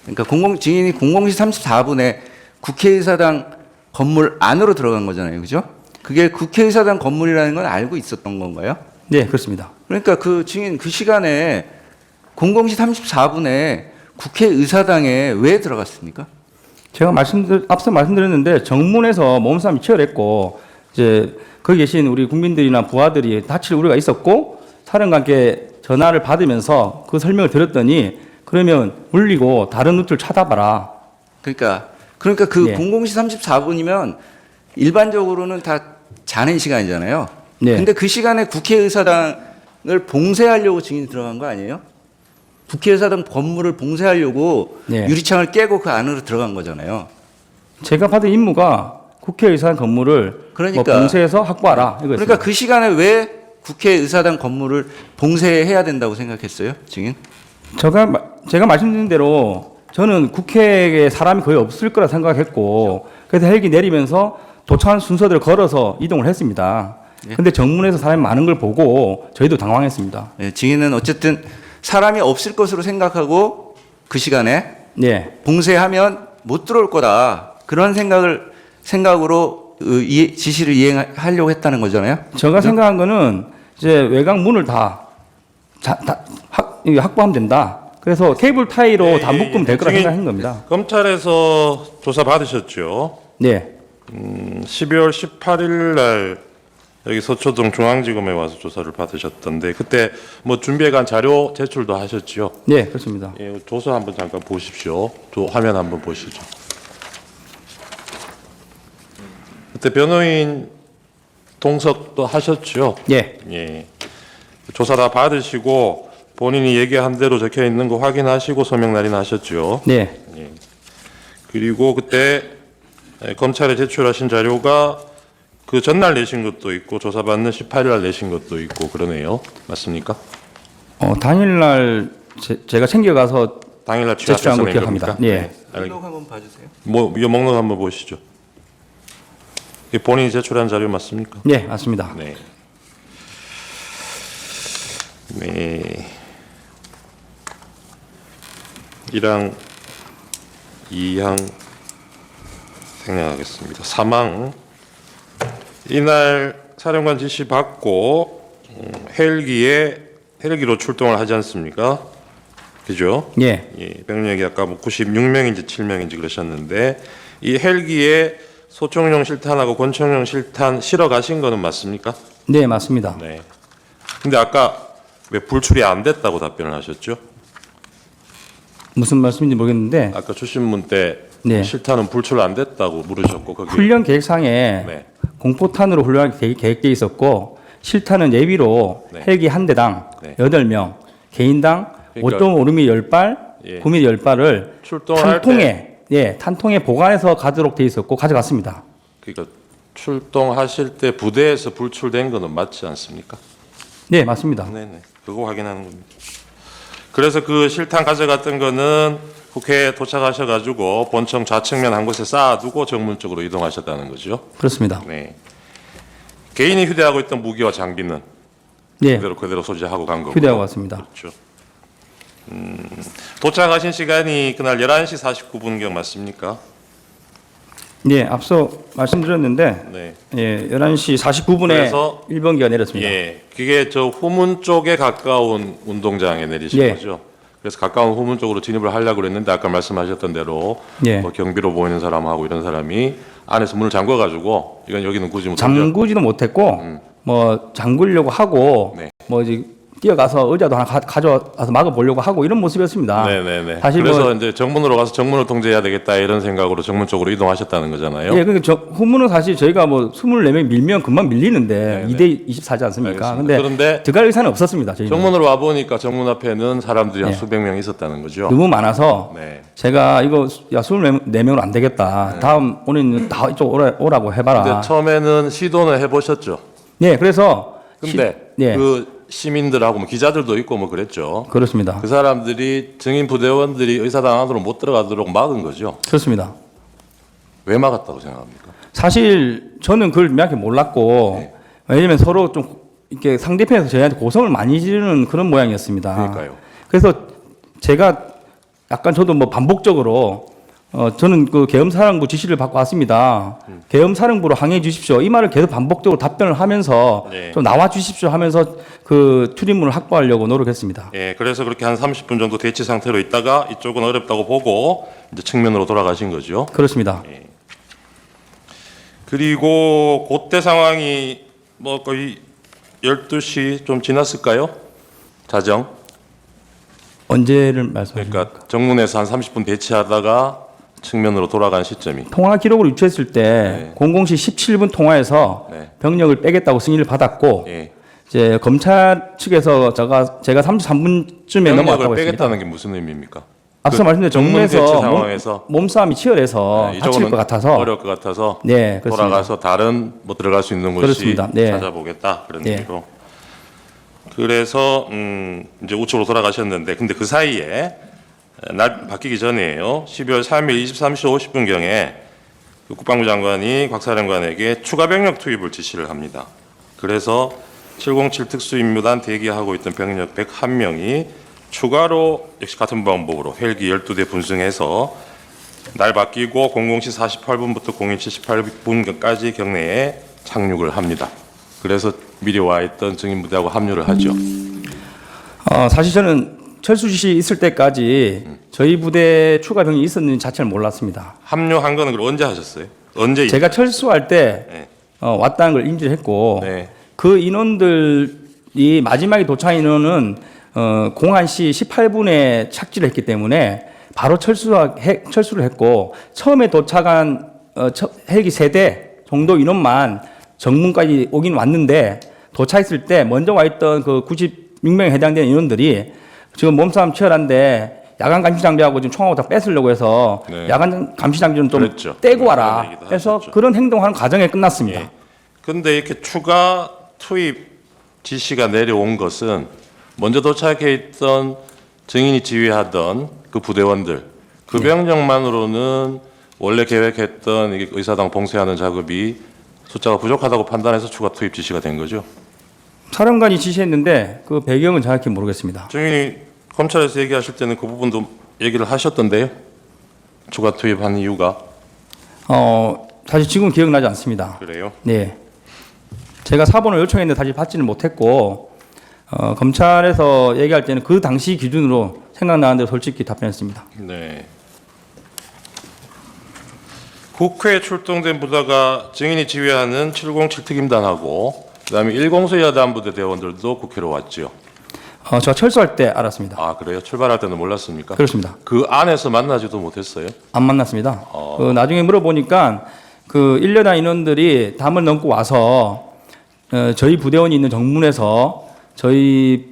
그러니까 증인이 00시 34분에 국회의사당 건물 안으로 들어간 거잖아요. 그죠? 그게 국회의사당 건물이라는 건 알고 있었던 건가요? 네, 그렇습니다. 그러니까 그 증인 그 시간에 00시 34분에 국회의사당에 왜 들어갔습니까? 제가 앞서 말씀드렸는데 정문에서 몸싸움이 치열했고 이제 거기 계신 우리 국민들이나 부하들이 다칠 우려가 있었고 사령관께 전화를 받으면서 그 설명을 들었더니 그러면 물리고 다른 루트를 찾아봐라. 그러니까 그 네. 00시 34분이면 일반적으로는 다 자는 시간이잖아요. 네. 근데 그 시간에 국회의사당을 봉쇄하려고 증인이 들어간 거 아니에요? 국회의사당 건물을 봉쇄하려고 네. 유리창을 깨고 그 안으로 들어간 거잖아요. 제가 받은 임무가 국회의사당 건물을 그러니까. 뭐 봉쇄해서 확보하라. 이거였습니다. 그러니까 그 시간에 왜 국회의사당 건물을 봉쇄해야 된다고 생각했어요, 증인? 제가 말씀드린 대로 저는 국회에 사람이 거의 없을 거라 생각했고 그래서 헬기 내리면서 도착한 순서대로 걸어서 이동을 했습니다. 예. 근데 정문에서 사람이 많은 걸 보고 저희도 당황했습니다. 네, 증인은 어쨌든 사람이 없을 것으로 생각하고 그 시간에 네. 봉쇄하면 못 들어올 거다. 그런 생각으로 지시를 이행하려고 했다는 거잖아요. 제가 생각한 거는 이제 외곽 문을 다 확보하면 된다. 그래서 케이블 타이로 다 묶으면 될 거라 증인, 생각한 겁니다. 검찰에서 조사 받으셨죠? 네. 12월 18일 날 여기 서초동 중앙지검에 와서 조사를 받으셨던데 그때 뭐 준비해간 자료 제출도 하셨죠? 네, 그렇습니다. 예, 조서 한번 잠깐 보십시오. 화면 한번 보시죠. 그때 변호인 동석도 하셨죠? 예. 예. 조사 다 받으시고 본인이 얘기한 대로 적혀 있는 거 확인하시고 서명 날인하셨죠? 네. 예. 그리고 그때 검찰에 제출하신 자료가 그 전날 내신 것도 있고 조사받는 18일 날 내신 것도 있고 그러네요. 맞습니까? 당일날 제가 챙겨가서 당일날 제출한 취하셨다는 걸 기억합니다. 겁니까? 예. 목록 한번 봐주세요. 이 목록 한번 보시죠. 이게 본인이 제출한 자료 맞습니까? 네, 맞습니다. 네. 네. 1항, 2항 생략하겠습니다. 3항. 이날 사령관 지시 받고 헬기로 출동을 하지 않습니까? 그죠? 예. 예, 병력이 아까 뭐 96명인지 7명인지 그러셨는데 이 헬기에 소총용 실탄하고 권총용 실탄 실어 가신 거는 맞습니까? 네, 맞습니다. 네. 근데 아까 왜 불출이 안 됐다고 답변을 하셨죠? 무슨 말씀인지 모르겠는데 아까 주신문 때 네. 실탄은 불출 안 됐다고 물으셨고 거기 훈련 계획상에 네. 공포탄으로 훈련하기 계획돼 있었고 실탄은 예비로 네. 헬기 한 대당 네. 8명, 개인당 그러니까 5.5mm 10발, 예. 9mm 10발을 출동할 탄통에 보관해서 가도록 돼 있었고 가져갔습니다. 그러니까 출동하실 때 부대에서 불출된 거는 맞지 않습니까? 네, 맞습니다. 네네. 그거 확인하는 겁니다. 그래서 그 실탄 가져갔던 거는 국회에 도착하셔가지고 본청 좌측면 한 곳에 쌓아두고 정문 쪽으로 이동하셨다는 거죠. 그렇습니다. 네. 개인이 휴대하고 있던 무기와 장비는 네, 그대로 소지하고 간 거고요. 휴대하고 왔습니다. 그렇죠. 도착하신 시간이 그날 11시 49분경 맞습니까? 네, 앞서 말씀드렸는데 네. 예, 11시 49분에 그래서 1번기가 내렸습니다. 예, 그게 저 후문 쪽에 가까운 운동장에 내리신 예. 거죠. 그래서 가까운 후문 쪽으로 진입을 하려고 그랬는데 아까 말씀하셨던 대로 예. 뭐 경비로 보이는 사람하고 이런 사람이 안에서 문을 잠궈가지고 이건 여기는 굳이 못 잠그지도 못했고 뭐 잠그려고 하고 네. 뭐 이제 뛰어가서 의자도 하나 가져와서 막아보려고 하고 이런 모습이었습니다. 네네네. 사실 그래서 뭐 이제 정문으로 가서 정문을 통제해야 되겠다 이런 생각으로 정문 쪽으로 이동하셨다는 거잖아요. 예, 그러니까 후문은 사실 저희가 뭐 24명 밀면 금방 밀리는데 네네. 2대 24지 않습니까? 알겠습니다. 그런데 들어갈 의사는 없었습니다. 저희는. 정문으로 와 보니까 정문 앞에는 사람들이 한 네. 수백 명 있었다는 거죠. 너무 많아서 네. 제가 이거 야 24명으로 안 되겠다. 다음 오늘 다 이쪽 오라고 해봐라. 근데 처음에는 시도는 해보셨죠. 네, 그래서 근데 네. 그 시민들하고 뭐 기자들도 있고 뭐 그랬죠. 그렇습니다. 그 사람들이 증인 부대원들이 의사당 안으로 못 들어가도록 막은 거죠. 그렇습니다. 왜 막았다고 생각합니까? 사실 저는 그걸 명확히 몰랐고 네. 왜냐면 서로 좀 이렇게 상대편에서 저희한테 고성을 많이 지르는 그런 모양이었습니다. 그러니까요. 그래서 제가 약간 저도 뭐 반복적으로 저는 그 계엄사령부 지시를 받고 왔습니다. 계엄사령부로 항해해 주십시오. 이 말을 계속 반복적으로 답변을 하면서 네. 좀 나와 주십시오 하면서 그 출입문을 확보하려고 노력했습니다. 예, 그래서 그렇게 한 30분 정도 대치 상태로 있다가 이쪽은 어렵다고 보고 이제 측면으로 돌아가신 거죠. 그렇습니다. 그리고 그때 상황이 뭐 거의 12시 좀 지났을까요? 자정. 언제를 말씀하십니까? 그러니까 정문에서 한 30분 대치하다가 측면으로 돌아간 시점이. 통화 기록을 유추했을 때 00시 17분 통화에서 네. 병력을 빼겠다고 승인을 받았고 예. 이제 검찰 측에서 제가 33분쯤에 넘어왔다고 병력을 했습니다. 빼겠다는 게 무슨 의미입니까? 앞서 말씀드린 정문 대치 정문에서 상황에서 몸싸움이 치열해서 네, 다칠 이쪽은 것 같아서 어려울 것 같아서 네, 그렇습니다. 돌아가서 다른 뭐 들어갈 수 있는 곳이 그렇습니다. 네. 찾아보겠다 그런 네. 의미로. 그래서 이제 우측으로 돌아가셨는데 근데 그 사이에 날 바뀌기 전이에요. 12월 3일 23시 50분경에 국방부 장관이 곽 사령관에게 추가 병력 투입을 지시를 합니다. 그래서 707 특수임무단 대기하고 있던 병력 101명이 추가로 역시 같은 방법으로 헬기 12대 분승해서 날 바뀌고 00시 48분부터 01시 78분까지 경내에 착륙을 합니다. 그래서 미리 와 있던 증인부대하고 합류를 하죠. 사실 저는 철수 지시 있을 때까지 저희 부대 추가 병력이 있었는지 자체를 몰랐습니다. 합류한 거는 그럼 언제 하셨어요? 언제? 제가 철수할 때 네. 왔다는 걸 인지를 했고 네. 그 인원들이 마지막에 도착한 인원은 01시 18분에 착지를 했기 때문에 바로 철수를 했고 처음에 도착한 헬기 3대 정도 인원만 정문까지 오긴 왔는데 도착했을 때 먼저 와 있던 그 96명에 해당되는 인원들이 지금 몸싸움 치열한데 야간 감시 장비하고 지금 총하고 다 뺏으려고 해서 네. 야간 감시 장비는 좀 그랬죠. 떼고 그런 와라. 얘기도 그래서 하셨죠. 그런 행동하는 과정에 끝났습니다. 예. 근데 이렇게 추가 투입 지시가 내려온 것은 먼저 도착해 있던 증인이 지휘하던 그 부대원들 그 병력만으로는 원래 계획했던 이게 의사당 봉쇄하는 작업이 숫자가 부족하다고 판단해서 추가 투입 지시가 된 거죠. 사령관이 지시했는데 그 배경은 정확히 모르겠습니다. 증인이 검찰에서 얘기하실 때는 그 부분도 얘기를 하셨던데요. 추가 투입한 이유가 사실 지금 기억나지 않습니다. 그래요. 네. 제가 사본을 요청했는데 다시 받지는 못했고 검찰에서 얘기할 때는 그 당시 기준으로 생각나는 대로 솔직히 답변했습니다. 네. 국회에 출동된 부대가 증인이 지휘하는 707 특임단하고 그다음에 104 여단부대 대원들도 국회로 왔죠. 제가 철수할 때 알았습니다. 아 그래요? 출발할 때는 몰랐습니까? 그렇습니다. 그 안에서 만나지도 못했어요? 안 만났습니다. 나중에 물어보니까 그 1여단 인원들이 담을 넘고 와서 저희 부대원이 있는 정문에서 저희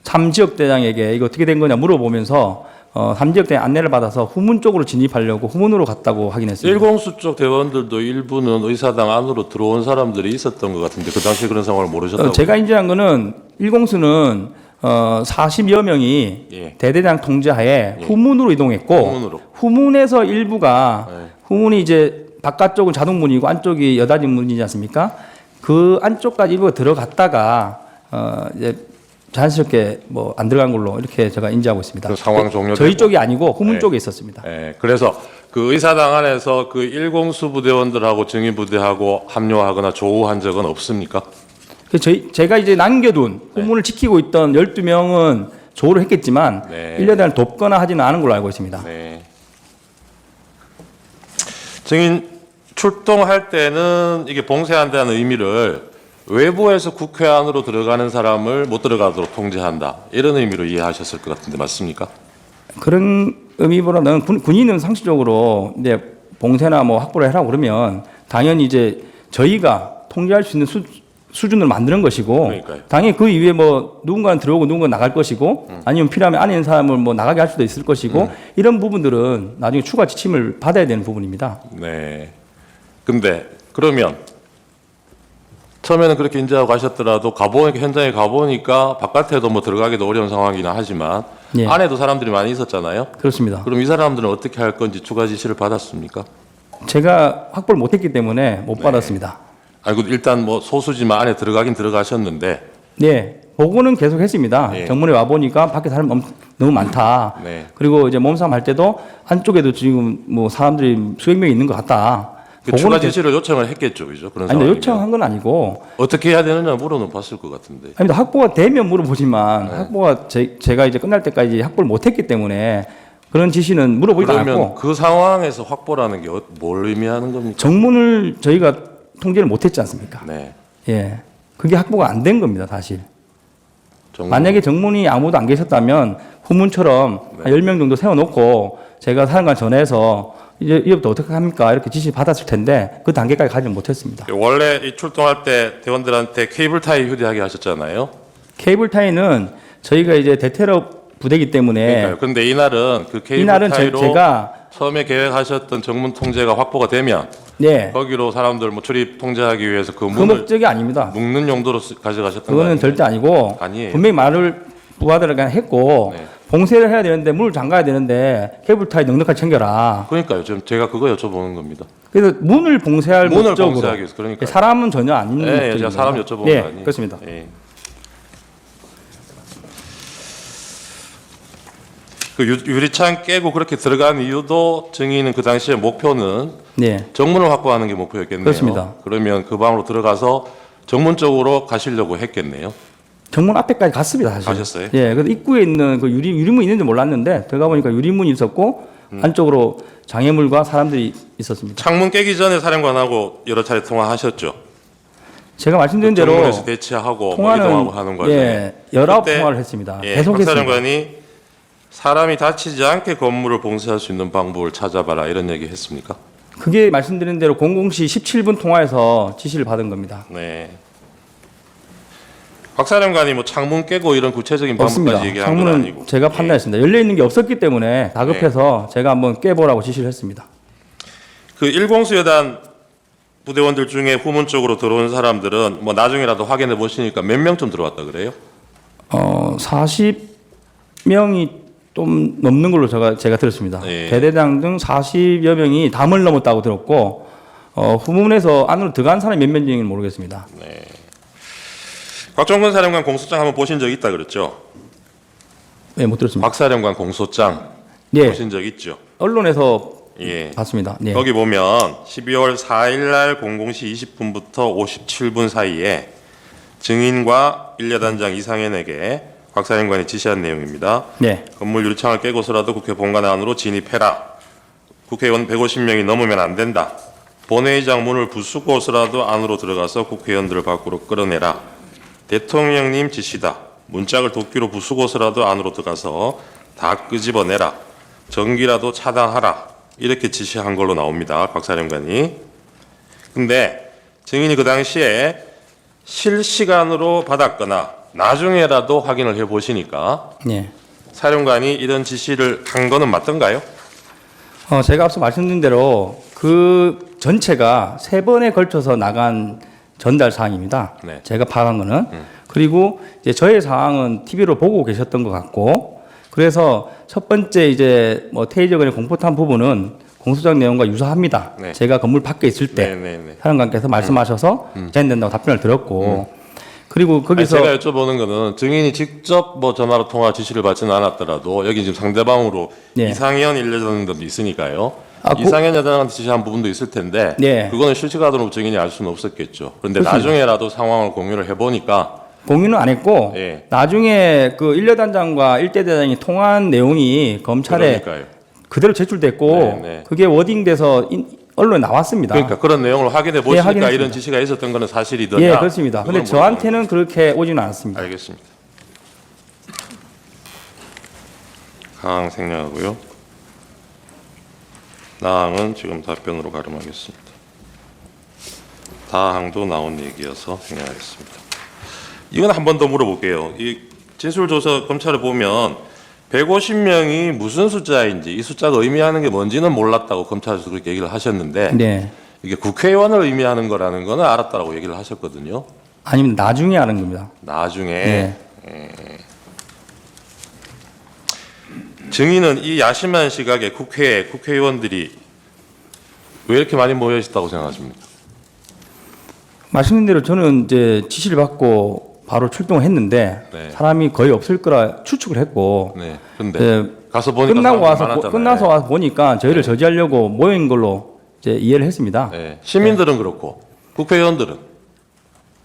3지역 대장에게 이거 어떻게 된 거냐 물어보면서 3지역 대장 안내를 받아서 후문 쪽으로 진입하려고 후문으로 갔다고 확인했습니다. 1공수 쪽 대원들도 일부는 의사당 안으로 들어온 사람들이 있었던 것 같은데 그 당시에 그런 상황을 모르셨다고? 제가 인지한 거는 1공수는 40여 명이 예. 대대장 통제하에 예. 후문으로 이동했고 후문으로. 후문에서 일부가 예. 후문이 이제 바깥쪽은 자동문이고 안쪽이 여닫이 문이지 않습니까? 그 안쪽까지 일부가 들어갔다가 이제 자연스럽게 뭐 안 들어간 걸로 이렇게 제가 인지하고 있습니다. 그 상황 종료되고. 저희 쪽이 아니고 후문 네. 쪽에 있었습니다. 예, 그래서 그 의사당 안에서 그 1공수 부대원들하고 증인부대하고 합류하거나 조우한 적은 없습니까? 제가 이제 남겨둔 후문을 지키고 있던 12명은 조를 했겠지만 네. 1여단을 돕거나 하지는 않은 걸로 알고 있습니다. 네. 증인 출동할 때는 이게 봉쇄한다는 의미를 외부에서 국회 안으로 들어가는 사람을 못 들어가도록 통제한다 이런 의미로 이해하셨을 것 같은데 맞습니까? 그런 의미보다는 군인은 상식적으로 이제 봉쇄나 뭐 확보를 해라 그러면 당연히 이제 저희가 통제할 수 있는 수준을 만드는 것이고 그러니까요. 당연히 그 이후에 뭐 누군가는 들어오고 누군가는 나갈 것이고 아니면 필요하면 안에 있는 사람을 뭐 나가게 할 수도 있을 것이고 이런 부분들은 나중에 추가 지침을 받아야 되는 부분입니다. 네. 근데 그러면 처음에는 그렇게 인지하고 가셨더라도 현장에 가보니까 바깥에도 뭐 들어가기도 어려운 상황이긴 하지만 예. 안에도 사람들이 많이 있었잖아요. 그렇습니다. 그럼 이 사람들은 어떻게 할 건지 추가 지시를 받았습니까? 제가 확보를 못했기 때문에 못 받았습니다. 아이고 일단 뭐 소수지만 안에 들어가긴 들어가셨는데 네, 보고는 계속 했습니다. 예. 정문에 와 보니까 밖에 사람 너무 많다. 네. 그리고 이제 몸싸움 할 때도 안쪽에도 지금 뭐 사람들이 수백 명 있는 것 같다. 그 보고는 추가 계속- 지시를 요청을 했겠죠, 그죠? 그런 아니, 상황이면. 요청한 건 아니고. 어떻게 해야 되느냐 물어는 봤을 것 같은데. 아니, 확보가 되면 물어보지만 네. 확보가 제가 이제 끝날 때까지 확보를 못했기 때문에 그런 지시는 물어보지 그러면 않았고 그 상황에서 확보라는 게 뭘 의미하는 겁니까? 정문을 저희가 통제를 못했지 않습니까? 네. 예, 그게 확보가 안 된 겁니다, 사실. 정문. 만약에 정문이 아무도 안 계셨다면 후문처럼 네. 한 10명 정도 세워놓고 제가 사령관 전해서 이제부터 어떻게 합니까? 이렇게 지시 받았을 텐데 그 단계까지 가지 못했습니다. 원래 이 출동할 때 대원들한테 케이블 타이 휴대하게 하셨잖아요. 케이블 타이는 저희가 이제 대테러 부대이기 때문에 그러니까요. 그런데 이날은 그 케이블 이날은 타이로 제가 처음에 계획하셨던 정문 통제가 확보가 되면 네, 거기로 사람들 뭐 출입 통제하기 위해서 그 그 문을 목적이 아닙니다. 묶는 용도로 가져가셨던 거 그거는 아니에요? 절대 아니고 아니에요. 분명히 말을 부하들에게 했고 네. 봉쇄를 해야 되는데 문을 잠가야 되는데 케이블 타이 넉넉하게 챙겨라. 그러니까요. 지금 제가 그거 여쭤보는 겁니다. 그래서 문을 봉쇄할 문을 목적으로 봉쇄하기 위해서 그러니까요. 사람은 전혀 아닌 예, 목적입니다. 제가 사람 여쭤보는 네, 거 아니에요. 그렇습니다. 예. 그 유리창 깨고 그렇게 들어간 이유도 증인은 그 당시에 목표는 네, 정문을 확보하는 게 목표였겠네요. 그렇습니다. 그러면 그 방으로 들어가서 정문 쪽으로 가시려고 했겠네요. 정문 앞에까지 갔습니다. 사실. 가셨어요? 예, 그래서 입구에 있는 그 유리문이 있는지 몰랐는데 들어가 보니까 유리문이 있었고 안쪽으로 장애물과 사람들이 있었습니다. 창문 깨기 전에 사령관하고 여러 차례 통화하셨죠. 제가 말씀드린 대로 정문에서 대치하고 뭐 통화는 이동하고 하는 과정에. 예, 19 그때, 통화를 했습니다. 예, 계속 박 했습니다. 사령관이 사람이 다치지 않게 건물을 봉쇄할 수 있는 방법을 찾아봐라 이런 얘기 했습니까? 그게 말씀드린 대로 00시 17분 통화에서 지시를 받은 겁니다. 네. 박 사령관이 뭐 창문 깨고 이런 구체적인 없습니다. 방법까지 얘기한 건 창문은 아니고. 제가 예. 판단했습니다. 열려 있는 게 없었기 때문에 다급해서 제가 한번 깨보라고 지시를 했습니다. 그 1공수여단 부대원들 중에 후문 쪽으로 들어온 사람들은 뭐 나중에라도 확인해 보시니까 몇 명쯤 들어왔다 그래요? 40명이 좀 넘는 걸로 제가 들었습니다. 예. 대대장 등 40여 명이 담을 넘었다고 들었고 후문에서 안으로 들어간 사람이 몇 명인지는 모르겠습니다. 곽종근 사령관 공소장 한번 보신 적 있다 그랬죠? 네, 못 들었습니다. 박 사령관 공소장 네, 보신 적 있죠? 언론에서 예. 봤습니다. 네. 거기 보면 12월 4일 날 00시 20분부터 57분 사이에 증인과 일여단장 이상현에게 곽 사령관이 지시한 내용입니다. 네, 건물 유리창을 깨고서라도 국회 본관 안으로 진입해라. 국회의원 150명이 넘으면 안 된다. 본회의장 문을 부수고서라도 안으로 들어가서 국회의원들을 밖으로 끌어내라. 대통령님 지시다. 문짝을 도끼로 부수고서라도 안으로 들어가서 다 끄집어내라. 전기라도 차단하라. 이렇게 지시한 걸로 나옵니다. 곽 사령관이. 근데 증인이 그 당시에 실시간으로 받았거나 나중에라도 확인을 해보시니까 네. 사령관이 이런 지시를 한 거는 맞던가요? 제가 앞서 말씀드린 대로 그 전체가 3번에 걸쳐서 나간 전달 사항입니다. 네. 제가 파악한 거는. 그리고 이제 저의 사항은 TV로 보고 계셨던 것 같고, 그래서 첫 번째 이제 뭐 테이저건의 공포탄 부분은 공소장 내용과 유사합니다. 네. 제가 건물 밖에 있을 때 네네네. 사령관께서 말씀하셔서 제한된다고 답변을 드렸고, 그리고 아니, 거기서 제가 여쭤보는 거는 증인이 직접 뭐 전화로 통화 지시를 받지는 않았더라도 여기 지금 상대방으로 네. 이상현 일여단장도 있으니까요. 아, 이상현 여단한테 지시한 부분도 있을 텐데 네. 그거는 실시간으로 증인이 알 수는 없었겠죠. 그런데 그렇습니다. 나중에라도 상황을 공유를 해보니까 공유는 안 했고, 예. 나중에 그 1여단장과 1대대장이 통화한 내용이 검찰에 그러니까요. 그대로 제출됐고, 네, 네. 그게 워딩돼서 언론에 나왔습니다. 그러니까 그런 내용을 확인해 보시니까 확인했습니다. 이런 지시가 있었던 거는 사실이더냐? 예, 그렇습니다. 근데 그걸 저한테는 그렇게 오지는 않았습니다. 알겠습니다. 항 생략하고요. 나항은 지금 답변으로 가름하겠습니다. 다항도 나온 얘기여서 생략하겠습니다. 이건 한 번 더 물어볼게요. 이 진술조서 검찰을 보면 150명이 무슨 숫자인지 이 숫자가 의미하는 게 뭔지는 몰랐다고 검찰에서 그렇게 얘기를 하셨는데 네. 이게 국회의원을 의미하는 거라는 거는 알았다라고 얘기를 하셨거든요. 아니면 나중에 하는 겁니다. 나중에 네. 증인은 이 야심한 시각에 국회에 국회의원들이 왜 이렇게 많이 모여 있었다고 생각하십니까? 말씀드린 대로 저는 이제 지시를 받고 바로 출동을 했는데 네. 사람이 거의 없을 거라 추측을 했고 네. 근데 예, 가서 보니까 끝나고 사람들이 와서 많았잖아요. 끝나서 와서 보니까 저희를 저지하려고 모인 걸로 이제 이해를 했습니다. 네. 시민들은 그렇고 국회의원들은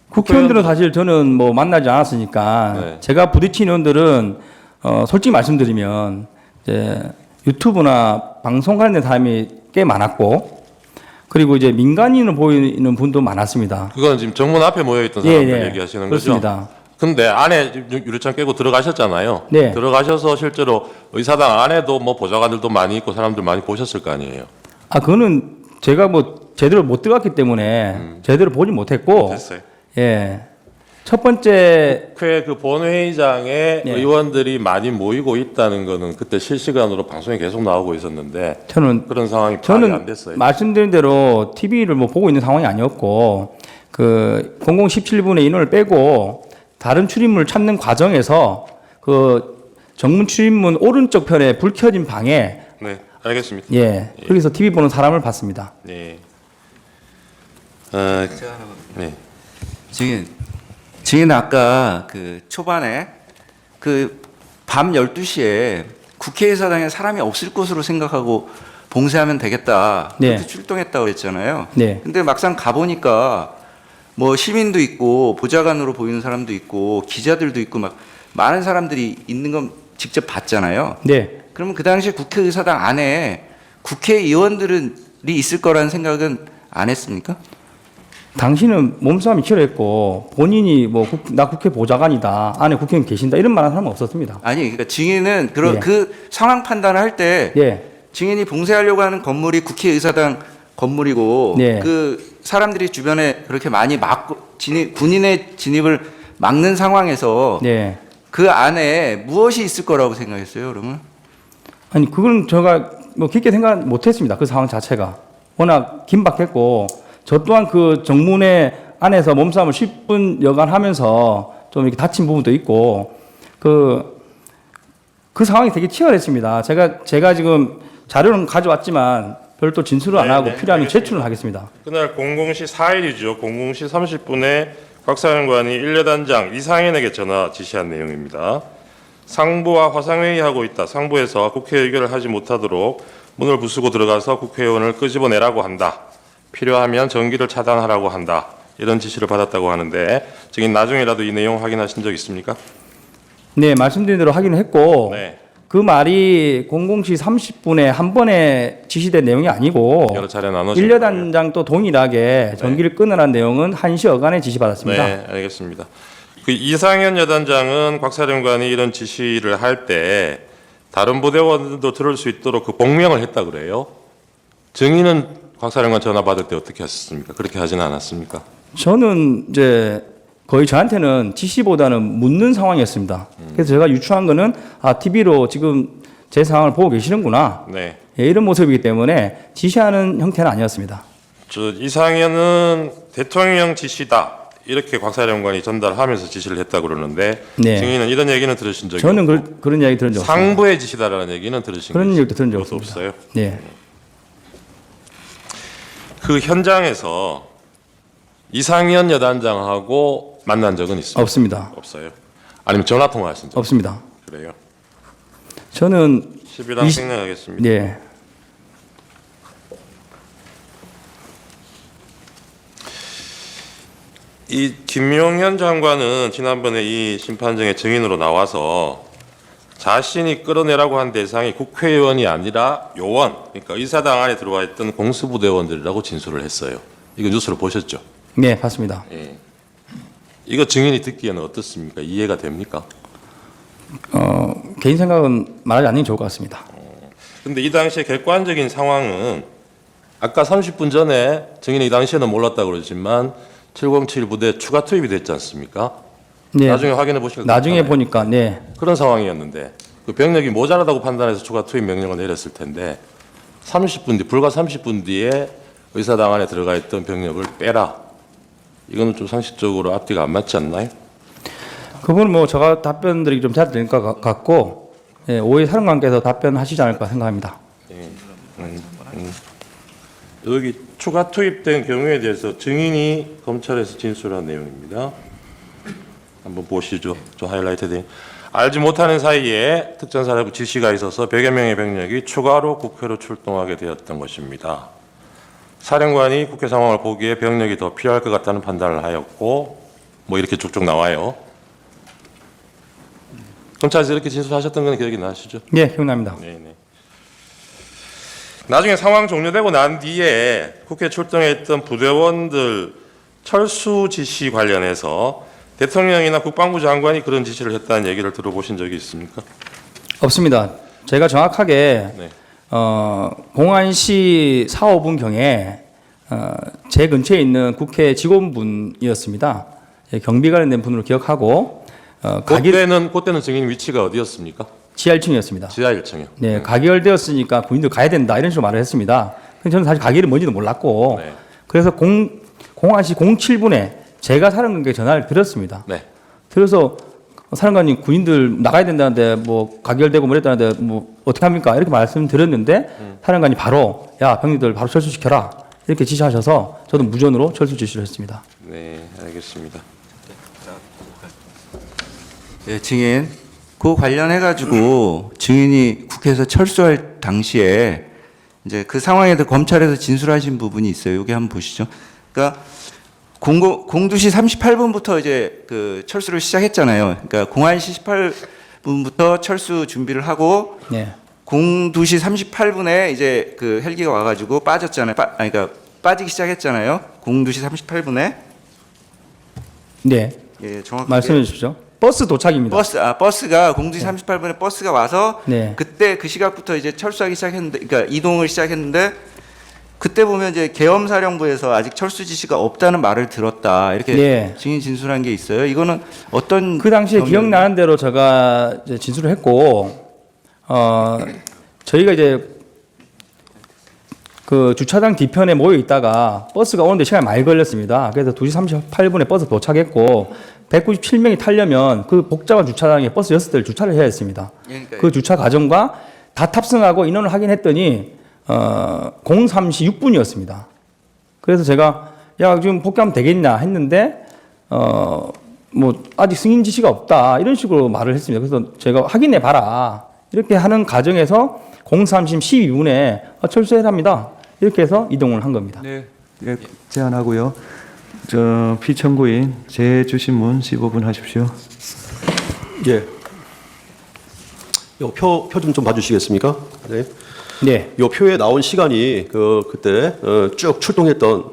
국회의원들은 사실 저는 뭐 만나지 않았으니까 네. 제가 부딪힌 의원들은 솔직히 말씀드리면 이제 유튜브나 방송 관련된 사람이 꽤 많았고 그리고 이제 민간인으로 보이는 분도 많았습니다. 그건 지금 정문 앞에 모여 있던 사람들 얘기하시는 그렇습니다. 거죠? 근데 안에 유리창 깨고 들어가셨잖아요. 네. 들어가셔서 실제로 의사당 안에도 뭐 보좌관들도 많이 있고 사람들 많이 보셨을 거 아니에요. 아 그거는 제가 뭐 제대로 못 들어갔기 때문에 제대로 보지 못했고 됐어요. 예. 첫 번째 국회 그 본회의장에 네. 의원들이 많이 모이고 있다는 거는 그때 실시간으로 방송에 계속 나오고 있었는데 저는 그런 상황이 파악이 안 저는 됐어요. 말씀드린 대로 TV를 뭐 보고 있는 상황이 아니었고 그 0017분의 인원을 빼고 다른 출입문을 찾는 과정에서 그 정문 출입문 오른쪽 편에 불 켜진 방에 네, 알겠습니다. 예 거기서 TV 보는 사람을 봤습니다. 네. 네. 증인 아까 그 초반에 그 밤 12시에 국회의사당에 사람이 없을 것으로 생각하고 봉쇄하면 되겠다. 네. 그렇게 출동했다고 했잖아요. 네. 근데 막상 가보니까 뭐 시민도 있고 보좌관으로 보이는 사람도 있고 기자들도 있고 막 많은 사람들이 있는 건 직접 봤잖아요. 네. 그러면 그 당시 국회의사당 안에 국회의원들이 있을 거라는 생각은 안 했습니까? 당신은 몸싸움이 치열했고 본인이 뭐 나 국회 보좌관이다 안에 국회의원 계신다 이런 말하는 사람은 없었습니다. 아니 그러니까 증인은 그런 예. 그 상황 판단을 할 때 예. 증인이 봉쇄하려고 하는 건물이 국회의사당 건물이고 네. 그 사람들이 주변에 그렇게 많이 막고 군인의 진입을 막는 상황에서 네. 그 안에 무엇이 있을 거라고 생각했어요, 그러면? 아니 그건 제가 뭐 깊게 생각 못했습니다. 그 상황 자체가 워낙 긴박했고 저 또한 그 정문에 안에서 몸싸움을 10분 여간하면서 좀 이렇게 다친 부분도 있고 그 상황이 되게 치열했습니다. 제가 지금 자료는 가져왔지만 별도 진술을 안 네, 하고 네, 필요하면 알겠습니다. 제출을 하겠습니다. 그날 00시 4일이죠. 00시 30분에 곽 사령관이 1여단장 이상현에게 전화 지시한 내용입니다. 상부와 화상회의하고 있다. 상부에서 국회 의결을 하지 못하도록 문을 부수고 들어가서 국회의원을 끄집어내라고 한다. 필요하면 전기를 차단하라고 한다. 이런 지시를 받았다고 하는데 증인 나중에라도 이 내용 확인하신 적 있습니까? 네, 말씀드린 대로 확인을 했고 네. 그 말이 00시 30분에 한 번에 지시된 내용이 아니고 여러 차례 나눠진 1여단장 또 동일하게 전기를 끊으라는 내용은 1시 여간에 지시받았습니다. 네, 알겠습니다. 그 이상현 여단장은 곽 사령관이 이런 지시를 할 때 다른 부대원들도 들을 수 있도록 그 복명을 했다 그래요. 증인은 곽 사령관 전화 받을 때 어떻게 하셨습니까? 그렇게 하지는 않았습니까? 저는 이제 거의 저한테는 지시보다는 묻는 상황이었습니다. 그래서 제가 유추한 거는 TV로 지금 제 상황을 보고 계시는구나. 네. 예, 이런 모습이기 때문에 지시하는 형태는 아니었습니다. 저 이상현은 대통령 지시다. 이렇게 곽 사령관이 전달하면서 지시를 했다고 그러는데 네. 증인은 이런 얘기는 들으신 적이 저는 없고 그런 이야기 들은 적 없습니다. 상부의 지시다라는 얘기는 들으신 그런 게 얘기도 들은 적 그것도 없습니다. 없어요. 네. 그 현장에서 이상현 여단장하고 만난 적은 있습니까? 없습니다. 없어요. 아니면 전화 통화하신 적? 없습니다. 그래요. 저는 12당 생략하겠습니다. 네. 이 김용현 장관은 지난번에 이 심판정의 증인으로 나와서 자신이 끌어내라고 한 대상이 국회의원이 아니라 요원, 그러니까 의사당 안에 들어와 있던 공수부대원들이라고 진술을 했어요. 이거 뉴스로 보셨죠? 네, 봤습니다. 예. 이거 증인이 듣기에는 어떻습니까? 이해가 됩니까? 개인 생각은 말하지 않는 게 좋을 것 같습니다. 근데 이 당시에 객관적인 상황은 아까 30분 전에 증인이 이 당시에는 몰랐다고 그러지만 707 부대 추가 투입이 됐지 않습니까? 네. 나중에 확인해 보시면 나중에 보니까 네. 그런 상황이었는데 그 병력이 모자라다고 판단해서 추가 투입 명령을 내렸을 텐데 30분 뒤 불과 30분 뒤에 의사당 안에 들어가 있던 병력을 빼라. 이거는 좀 상식적으로 앞뒤가 안 맞지 않나요? 그분은 뭐 제가 답변 드리기 좀 잘 될 것 같고 예, 오해 사령관께서 답변하시지 않을까 생각합니다. 여기 추가 투입된 경우에 대해서 증인이 검찰에서 진술한 내용입니다. 한번 보시죠. 저 하이라이트된. 알지 못하는 사이에 특전사령부 지시가 있어서 100여 명의 병력이 추가로 국회로 출동하게 되었던 것입니다. 사령관이 국회 상황을 보기에 병력이 더 필요할 것 같다는 판단을 하였고 뭐 이렇게 쭉쭉 나와요. 검찰에서 이렇게 진술하셨던 건 기억이 나시죠? 네, 기억납니다. 네네. 나중에 상황 종료되고 난 뒤에 국회 출동했던 부대원들 철수 지시 관련해서 대통령이나 국방부 장관이 그런 지시를 했다는 얘기를 들어보신 적이 있습니까? 없습니다. 제가 정확하게 네. 공안시 4, 5분경에 제 근처에 있는 국회 직원분이었습니다. 예, 경비 관련된 분으로 기억하고 그때는 증인 위치가 어디였습니까? 지하 1층이었습니다. 지하 1층이요. 네, 가결되었으니까 군인들 가야 된다 이런 식으로 말을 했습니다. 근데 저는 사실 가결이 뭔지도 몰랐고 네. 그래서 공안시 07분에 제가 사령관께 전화를 드렸습니다. 네. 그래서 사령관님 군인들 나가야 된다는데 뭐 가결되고 뭐랬다는데 뭐 어떻게 합니까? 이렇게 말씀드렸는데 사령관이 바로 야 병력들 바로 철수시켜라 이렇게 지시하셔서 저도 무전으로 철수 지시를 했습니다. 네, 알겠습니다. 예, 증인. 그 관련해 가지고 증인이 국회에서 철수할 당시에 이제 그 상황에 대해 검찰에서 진술하신 부분이 있어요. 여기 한번 보시죠. 그러니까 02시 38분부터 이제 그 철수를 시작했잖아요. 그러니까 공안시 18분부터 철수 준비를 하고 네. 02시 38분에 이제 그 헬기가 와가지고 빠졌잖아요. 그러니까 빠지기 시작했잖아요. 02시 38분에. 네. 예, 정확하게 말씀해 주십시오. 버스 도착입니다. 버스가 02시 38분에 버스가 와서 네. 그때 그 시각부터 이제 철수하기 시작했는데, 그러니까 이동을 시작했는데 그때 보면 이제 계엄사령부에서 아직 철수 지시가 없다는 말을 들었다 이렇게 네. 증인 진술한 게 있어요. 이거는 어떤 그 당시에 경위였나요? 기억나는 대로 제가 이제 진술을 했고 저희가 이제 그 주차장 뒤편에 모여 있다가 버스가 오는데 시간이 많이 걸렸습니다. 그래서 2시 38분에 버스 도착했고 197명이 타려면 그 복잡한 주차장에 버스 6대를 주차를 해야 했습니다. 그러니까요. 그 주차 과정과 다 탑승하고 인원을 확인했더니 03시 6분이었습니다. 그래서 제가 야 지금 복귀하면 되겠냐 했는데 뭐 아직 승인 지시가 없다 이런 식으로 말을 했습니다. 그래서 제가 확인해 봐라 이렇게 하는 과정에서 03시 12분에 철수해랍니다. 이렇게 해서 이동을 한 겁니다. 네. 예, 제안하고요. 저 피청구인 재주신문 15분 하십시오. 예. 요 표 좀 봐주시겠습니까? 네. 네. 요 표에 나온 시간이 그때 쭉 출동했던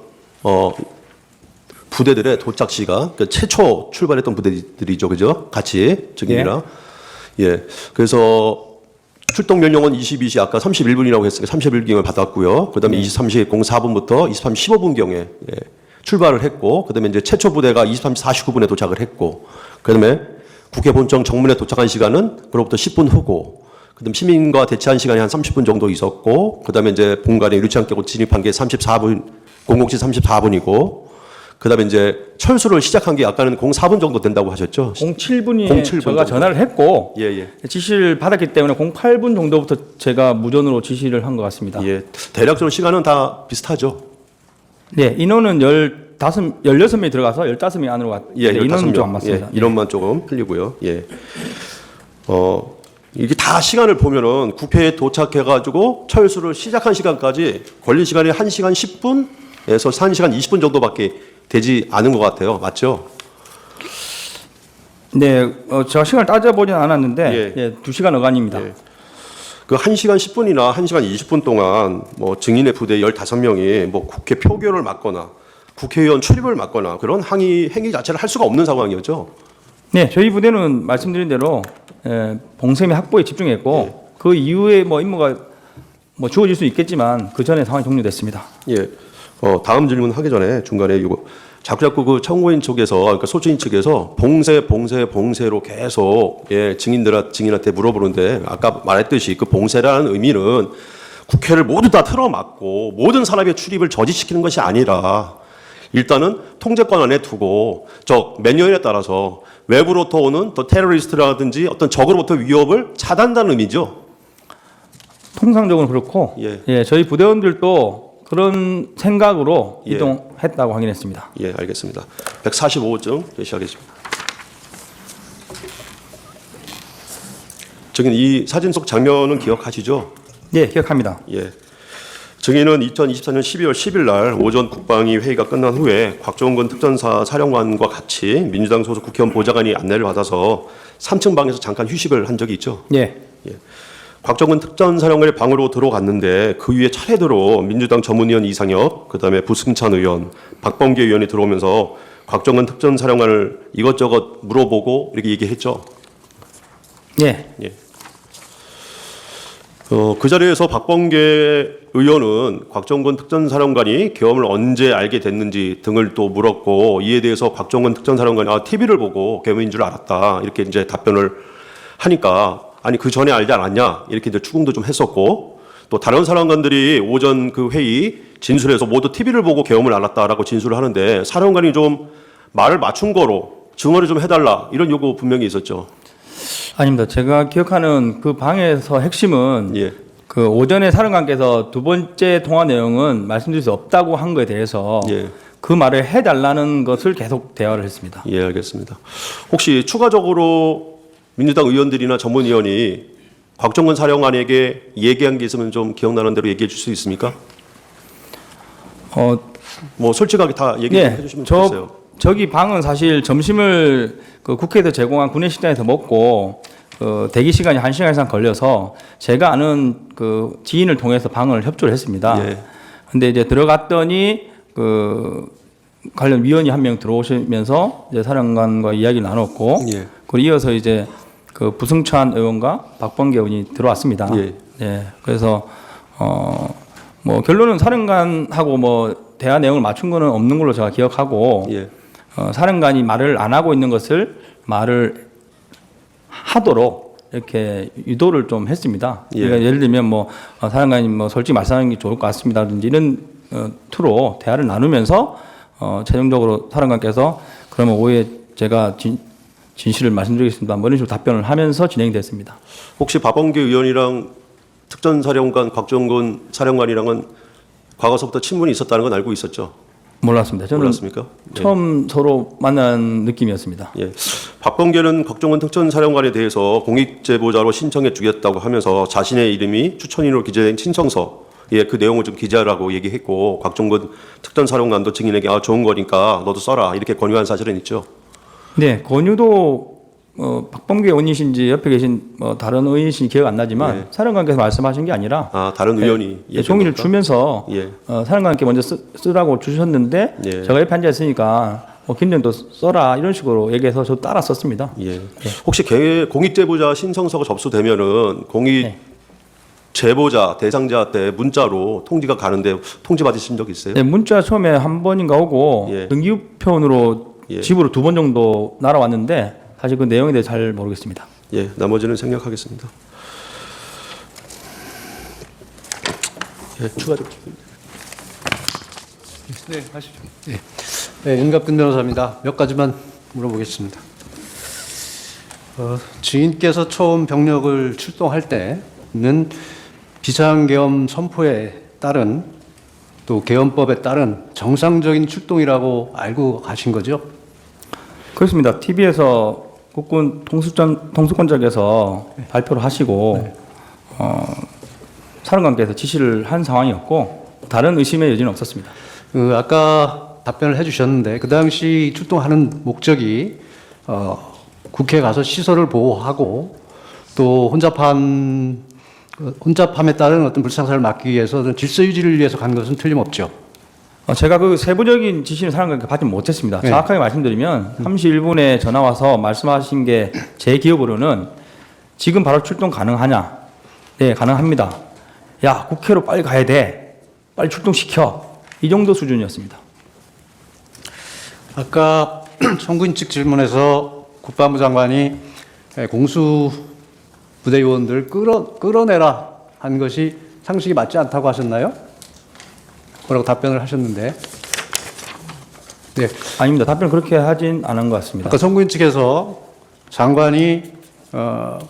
부대들의 도착 시간, 최초 출발했던 부대들이죠, 그죠? 같이 증인이랑. 예. 그래서 출동 명령은 22시 아까 31분이라고 했으니까 31분경을 받았고요. 그다음에 23시 04분부터 23시 15분경에 출발을 했고, 그다음에 이제 최초 부대가 23시 49분에 도착을 했고, 그다음에 국회 본청 정문에 도착한 시간은 그로부터 10분 후고, 그다음 시민과 대치한 시간이 한 30분 정도 있었고, 그다음에 이제 본관에 유리창 깨고 진입한 게 34분, 00시 34분이고, 그다음에 이제 철수를 시작한 게 아까는 04분 정도 된다고 하셨죠? 07분이 07분 제가 정도. 전화를 했고 예. 지시를 받았기 때문에 08분 정도부터 제가 무전으로 지시를 한 것 같습니다. 예. 대략적으로 시간은 다 비슷하죠. 네, 인원은 16명이 들어가서 15명이 안으로 갔. 예, 네, 인원은 15명. 좀 안 맞습니다. 예, 인원만 조금 틀리고요. 예. 이게 다 시간을 보면은 국회에 도착해가지고 철수를 시작한 시간까지 걸린 시간이 1시간 10분에서 1시간 20분 정도밖에 되지 않은 것 같아요. 맞죠? 네, 제가 시간을 따져보진 않았는데 예. 2시간 어간입니다. 예. 그 1시간 10분이나 1시간 20분 동안 뭐 증인의 부대 15명이 뭐 국회 표결을 막거나 국회의원 출입을 막거나 그런 행위 자체를 할 수가 없는 상황이었죠. 네, 저희 부대는 말씀드린 대로 봉쇄 및 확보에 집중했고 그 이후에 뭐 임무가 뭐 주어질 수 있겠지만 그 전에 상황이 종료됐습니다. 예. 다음 질문 하기 전에 중간에 이거 자꾸 그 청구인 쪽에서 그러니까 소추인 측에서 봉쇄로 계속 증인한테 물어보는데 아까 말했듯이 그 봉쇄라는 의미는 국회를 모두 다 틀어막고 모든 사람의 출입을 저지시키는 것이 아니라 일단은 통제권 안에 두고 매뉴얼에 따라서 외부로부터 오는 또 테러리스트라든지 어떤 적으로부터 위협을 차단한다는 의미죠. 통상적으로 그렇고 예. 저희 부대원들도 그런 생각으로 예. 이동했다고 확인했습니다. 예, 알겠습니다. 145점 제시하겠습니다. 증인 이 사진 속 장면은 기억하시죠? 네, 기억합니다. 예. 증인은 2024년 12월 10일 날 오전 국방위 회의가 끝난 후에 곽종근 특전사 사령관과 같이 민주당 소속 국회의원 보좌관이 안내를 받아서 3층 방에서 잠깐 휴식을 한 적이 있죠. 예. 곽종근 특전사령관의 방으로 들어갔는데 그 위에 차례대로 민주당 전문위원 이상엽, 그다음에 부승찬 의원, 박범계 의원이 들어오면서 곽종근 특전사령관을 이것저것 물어보고 이렇게 얘기했죠. 예. 그 자리에서 박범계 의원은 곽종근 특전사령관이 계엄을 언제 알게 됐는지 등을 또 물었고 이에 대해서 곽종근 특전사령관이 TV를 보고 계엄인 줄 알았다 이렇게 이제 답변을 하니까 아니 그 전에 알지 않았냐 이렇게 이제 추궁도 좀 했었고 또 다른 사령관들이 오전 그 회의 진술에서 모두 TV를 보고 계엄을 알았다라고 진술을 하는데 사령관이 좀 말을 맞춘 거로 증언을 좀 해달라 이런 요구 분명히 있었죠. 아닙니다. 제가 기억하는 그 방에서 핵심은 예. 그 오전에 사령관께서 두 번째 통화 내용은 말씀드릴 수 없다고 한 거에 대해서 예. 그 말을 해달라는 것을 계속 대화를 했습니다. 예, 알겠습니다. 혹시 추가적으로 민주당 의원들이나 전문위원이 곽종근 사령관에게 얘기한 게 있으면 좀 기억나는 대로 얘기해 줄 수 있습니까? 뭐 솔직하게 다 얘기해 주시면 좋겠어요. 저기 방은 사실 점심을 그 국회에서 제공한 구내식당에서 먹고 대기 시간이 1시간 이상 걸려서 제가 아는 그 지인을 통해서 방을 협조를 했습니다. 예. 근데 이제 들어갔더니 그 관련 위원이 한 명 들어오시면서 이제 사령관과 이야기를 나눴고 예. 그리고 이어서 이제 그 부승찬 의원과 박범계 의원이 들어왔습니다. 예. 네. 그래서 뭐 결론은 사령관하고 뭐 대화 내용을 맞춘 거는 없는 걸로 제가 기억하고 예. 사령관이 말을 안 하고 있는 것을 말을 하도록 이렇게 유도를 좀 했습니다. 예. 그러니까 예를 들면 뭐 사령관이 뭐 솔직히 말씀하는 게 좋을 것 같습니다든지 이런 투로 대화를 나누면서 최종적으로 사령관께서 그러면 오후에 제가 진실을 말씀드리겠습니다. 뭐 이런 식으로 답변을 하면서 진행됐습니다. 혹시 박범계 의원이랑 특전사령관 곽종근 사령관이랑은 과거서부터 친분이 있었다는 건 알고 있었죠? 몰랐습니다. 저는 몰랐습니까? 처음 서로 만난 느낌이었습니다. 예. 박범계는 곽종근 특전사령관에 대해서 공익제보자로 신청해 주겠다고 하면서 자신의 이름이 추천인으로 기재된 신청서 그 내용을 좀 기재하라고 얘기했고 곽종근 특전사령관도 증인에게 좋은 거니까 너도 써라 이렇게 권유한 사실은 있죠. 네, 권유도 박범계 의원이신지 옆에 계신 다른 의원이신지 기억 안 나지만 네. 사령관께서 말씀하신 게 아니라 다른 의원이 종이를 주면서 예. 사령관께 먼저 쓰라고 주셨는데 예. 제가 옆에 앉아 있으니까 김정도 써라 이런 식으로 얘기해서 저 따라 썼습니다. 예. 혹시 공익제보자 신청서가 접수되면은 공익 제보자 대상자한테 문자로 통지가 가는데 통지 받으신 적 있어요? 네, 문자 처음에 한 번인가 오고 예. 등기우편으로 예. 집으로 2번 정도 날아왔는데 사실 그 내용에 대해 잘 모르겠습니다. 예, 나머지는 생략하겠습니다. 예, 추가적으로. 네, 하시죠. 네, 윤갑근 변호사입니다. 몇 가지만 물어보겠습니다. 증인께서 처음 병력을 출동할 때는 비상계엄 선포에 따른 또 계엄법에 따른 정상적인 출동이라고 알고 가신 거죠? 그렇습니다. TV에서 국군 통수권자께서 발표를 하시고 사령관께서 지시를 한 상황이었고 다른 의심의 여지는 없었습니다. 아까 답변을 해주셨는데 그 당시 출동하는 목적이 국회에 가서 시설을 보호하고 또 혼잡함에 따른 어떤 불상사를 막기 위해서 질서 유지를 위해서 간 것은 틀림없죠. 제가 그 세부적인 지시는 사령관께 받지 못했습니다. 네. 정확하게 말씀드리면 31분에 전화 와서 말씀하신 게 제 기억으로는 지금 바로 출동 가능하냐? 네, 가능합니다. 야, 국회로 빨리 가야 돼. 빨리 출동시켜. 이 정도 수준이었습니다. 아까 청구인 측 질문에서 국방부 장관이 공수 부대 요원들 끌어내라 한 것이 상식이 맞지 않다고 하셨나요? 뭐라고 답변을 하셨는데. 네. 아닙니다. 답변 그렇게 하진 않은 것 같습니다. 아까 청구인 측에서 장관이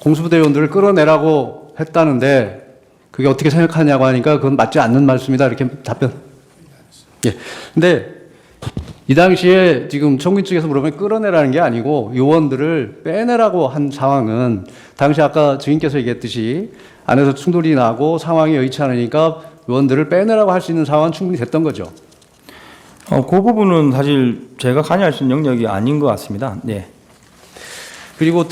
공수부대 요원들을 끌어내라고 했다는데 그게 어떻게 생각하냐고 하니까 그건 맞지 않는 말씀이다 이렇게 답변 예. 근데 이 당시에 지금 총리 측에서 물어보면 끌어내라는 게 아니고 요원들을 빼내라고 한 상황은 당시 아까 증인께서 얘기했듯이 안에서 충돌이 나고 상황이 여의치 않으니까 요원들을 빼내라고 할 수 있는 상황은 충분히 됐던 거죠. 그 부분은 사실 제가 관여할 수 있는 영역이 아닌 것 같습니다. 네. 그리고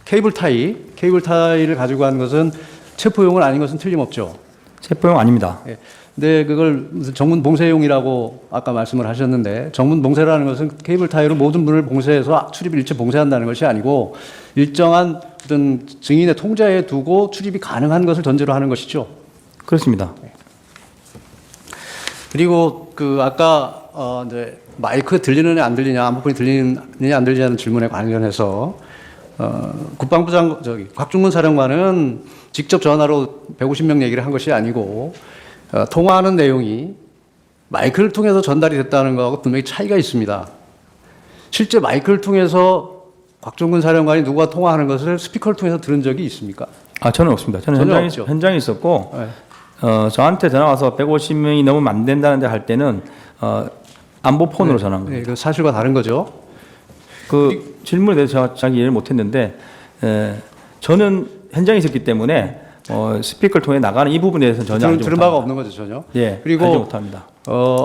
케이블 타이를 가지고 간 것은 체포용은 아닌 것은 틀림없죠. 체포용 아닙니다. 예. 근데 그걸 무슨 정문 봉쇄용이라고 아까 말씀을 하셨는데 정문 봉쇄라는 것은 케이블 타이로 모든 문을 봉쇄해서 출입을 일체 봉쇄한다는 것이 아니고 일정한 어떤 증인의 통제에 두고 출입이 가능한 것을 전제로 하는 것이죠. 그렇습니다. 그리고 그 아까 이제 마이크 들리느냐 안 들리냐, 안보폰이 들리느냐 안 들리냐는 질문에 관련해서 국방부 곽중근 사령관은 직접 전화로 150명 얘기를 한 것이 아니고 통화하는 내용이 마이크를 통해서 전달이 됐다는 것하고 분명히 차이가 있습니다. 실제 마이크를 통해서 곽중근 사령관이 누구와 통화하는 것을 스피커를 통해서 들은 적이 있습니까? 저는 없습니다. 저는 현장에 있었고 네. 저한테 전화 와서 150명이 넘으면 안 된다는데 할 때는 안보폰으로 전화한 겁니다. 네, 그 사실과 다른 거죠. 그 질문에 대해서 제가 잘 이해를 못했는데 저는 현장에 있었기 때문에 스피커를 통해 나가는 이 부분에 대해서는 전혀 알지 들은 바가 없는 거죠, 전혀. 예, 그리고 알지 못합니다.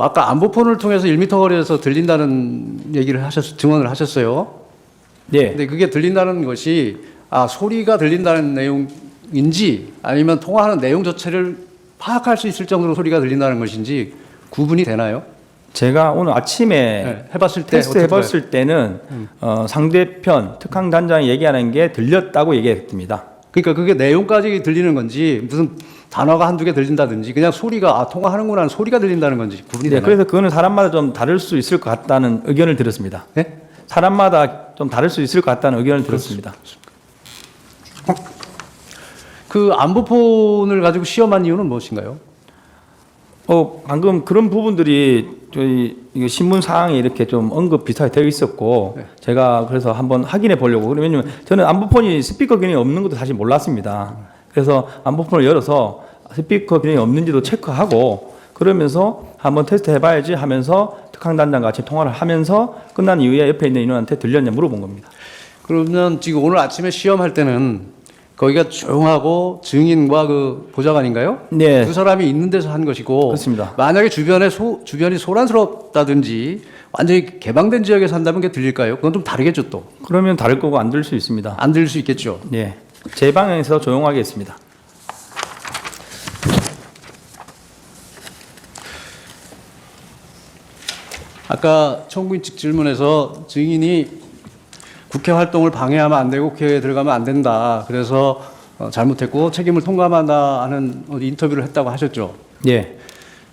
아까 안보폰을 통해서 1m 거리에서 들린다는 얘기를 증언을 하셨어요. 예. 근데 그게 들린다는 것이 소리가 들린다는 내용인지 아니면 통화하는 내용 자체를 파악할 수 있을 정도로 소리가 들린다는 것인지 구분이 되나요? 제가 오늘 아침에 네, 해봤을 때 테스트 해봤을 때는 상대편 특강단장이 얘기하는 게 들렸다고 얘기했습니다. 그러니까 그게 내용까지 들리는 건지 무슨 단어가 한두 개 들린다든지 그냥 소리가 통화하는구나 하는 소리가 들린다는 건지 구분이 네, 되나요? 그래서 그거는 사람마다 좀 다를 수 있을 것 같다는 의견을 들었습니다. 네? 사람마다 좀 다를 수 있을 것 같다는 의견을 들었습니다. 그 안보폰을 가지고 시험한 이유는 무엇인가요? 방금 그런 부분들이 저희 이거 신문 사항에 이렇게 좀 언급 비슷하게 되어 있었고 네. 제가 그래서 한번 확인해 보려고. 왜냐면 저는 안보폰이 스피커 기능이 없는 것도 사실 몰랐습니다. 그래서 안보폰을 열어서 스피커 기능이 없는지도 체크하고 그러면서 한번 테스트 해봐야지 하면서 특강단장과 같이 통화를 하면서 끝난 이후에 옆에 있는 인원한테 들렸냐 물어본 겁니다. 그러면 지금 오늘 아침에 시험할 때는 거기가 조용하고 증인과 그 보좌관인가요? 네. 두 사람이 있는 데서 한 것이고 그렇습니다. 만약에 주변이 소란스럽다든지 완전히 개방된 지역에 산다면 그게 들릴까요? 그건 좀 다르겠죠 또. 그러면 다를 거고 안 들을 수 있습니다. 안 들릴 수 있겠죠. 네. 제 방향에서 조용하게 했습니다. 아까 청구인 측 질문에서 증인이 국회 활동을 방해하면 안 되고 국회에 들어가면 안 된다. 그래서 잘못했고 책임을 통감한다 하는 인터뷰를 했다고 하셨죠. 예.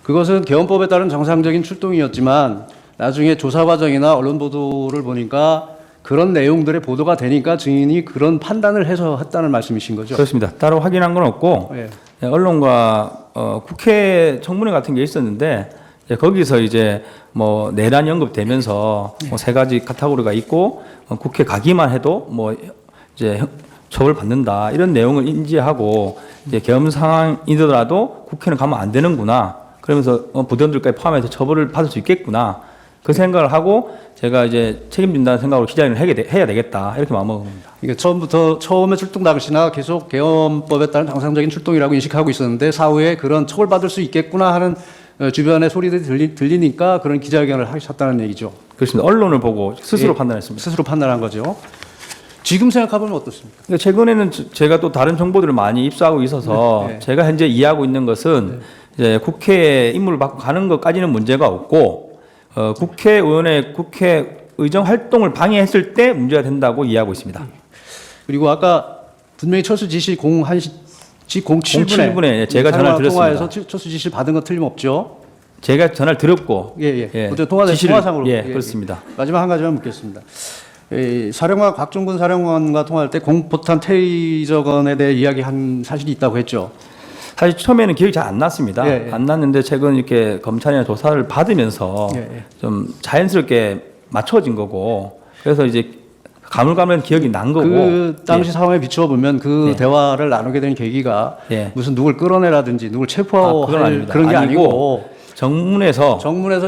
그것은 개헌법에 따른 정상적인 출동이었지만 나중에 조사 과정이나 언론 보도를 보니까 그런 내용들의 보도가 되니까 증인이 그런 판단을 해서 했다는 말씀이신 거죠? 그렇습니다. 따로 확인한 건 없고 예. 언론과 국회 청문회 같은 게 있었는데 거기서 이제 뭐 내란이 언급되면서 뭐 세 가지 카테고리가 있고 국회 가기만 해도 뭐 이제 처벌받는다 이런 내용을 인지하고 이제 계엄 상황이더라도 국회는 가면 안 되는구나 그러면서 부대원들까지 포함해서 처벌을 받을 수 있겠구나 그 생각을 하고 제가 이제 책임진다는 생각으로 기자회견을 해야 되겠다 이렇게 마음먹은 겁니다. 그러니까 처음에 출동 당시나 계속 계엄법에 따른 정상적인 출동이라고 인식하고 있었는데 사후에 그런 처벌받을 수 있겠구나 하는 주변의 소리들이 들리니까 그런 기자회견을 하셨다는 얘기죠. 그렇습니다. 언론을 보고 스스로 예, 판단했습니다. 스스로 판단한 거죠. 지금 생각해보면 어떻습니까? 그러니까 최근에는 제가 또 다른 정보들을 많이 입수하고 있어서 네. 제가 현재 이해하고 있는 것은 이제 국회에 임무를 받고 가는 것까지는 문제가 없고 국회의원의 국회 의정 활동을 방해했을 때 문제가 된다고 이해하고 있습니다. 그리고 아까 분명히 철수 지시 07분에 제가 전화를 드렸습니다. 통화해서 철수 지시를 받은 건 틀림없죠. 제가 전화를 드렸고 예. 어제 지시를- 통화상으로 예, 그렇습니다. 마지막 한 가지만 묻겠습니다. 사령관 곽종근 사령관과 통화할 때 공포탄 테이저건에 대해 이야기한 사실이 있다고 했죠. 사실 처음에는 기억이 잘 안 났습니다. 예. 안 났는데 최근 이렇게 검찰이나 조사를 받으면서 예. 좀 자연스럽게 맞춰진 거고 그래서 이제 가물가물한 기억이 난 거고 그 당시 상황에 비추어 보면 그 예. 대화를 나누게 된 계기가 예. 무슨 누굴 끌어내라든지 누굴 그건 체포할 아닙니다. 그런 게 아니고 아니고 정문에서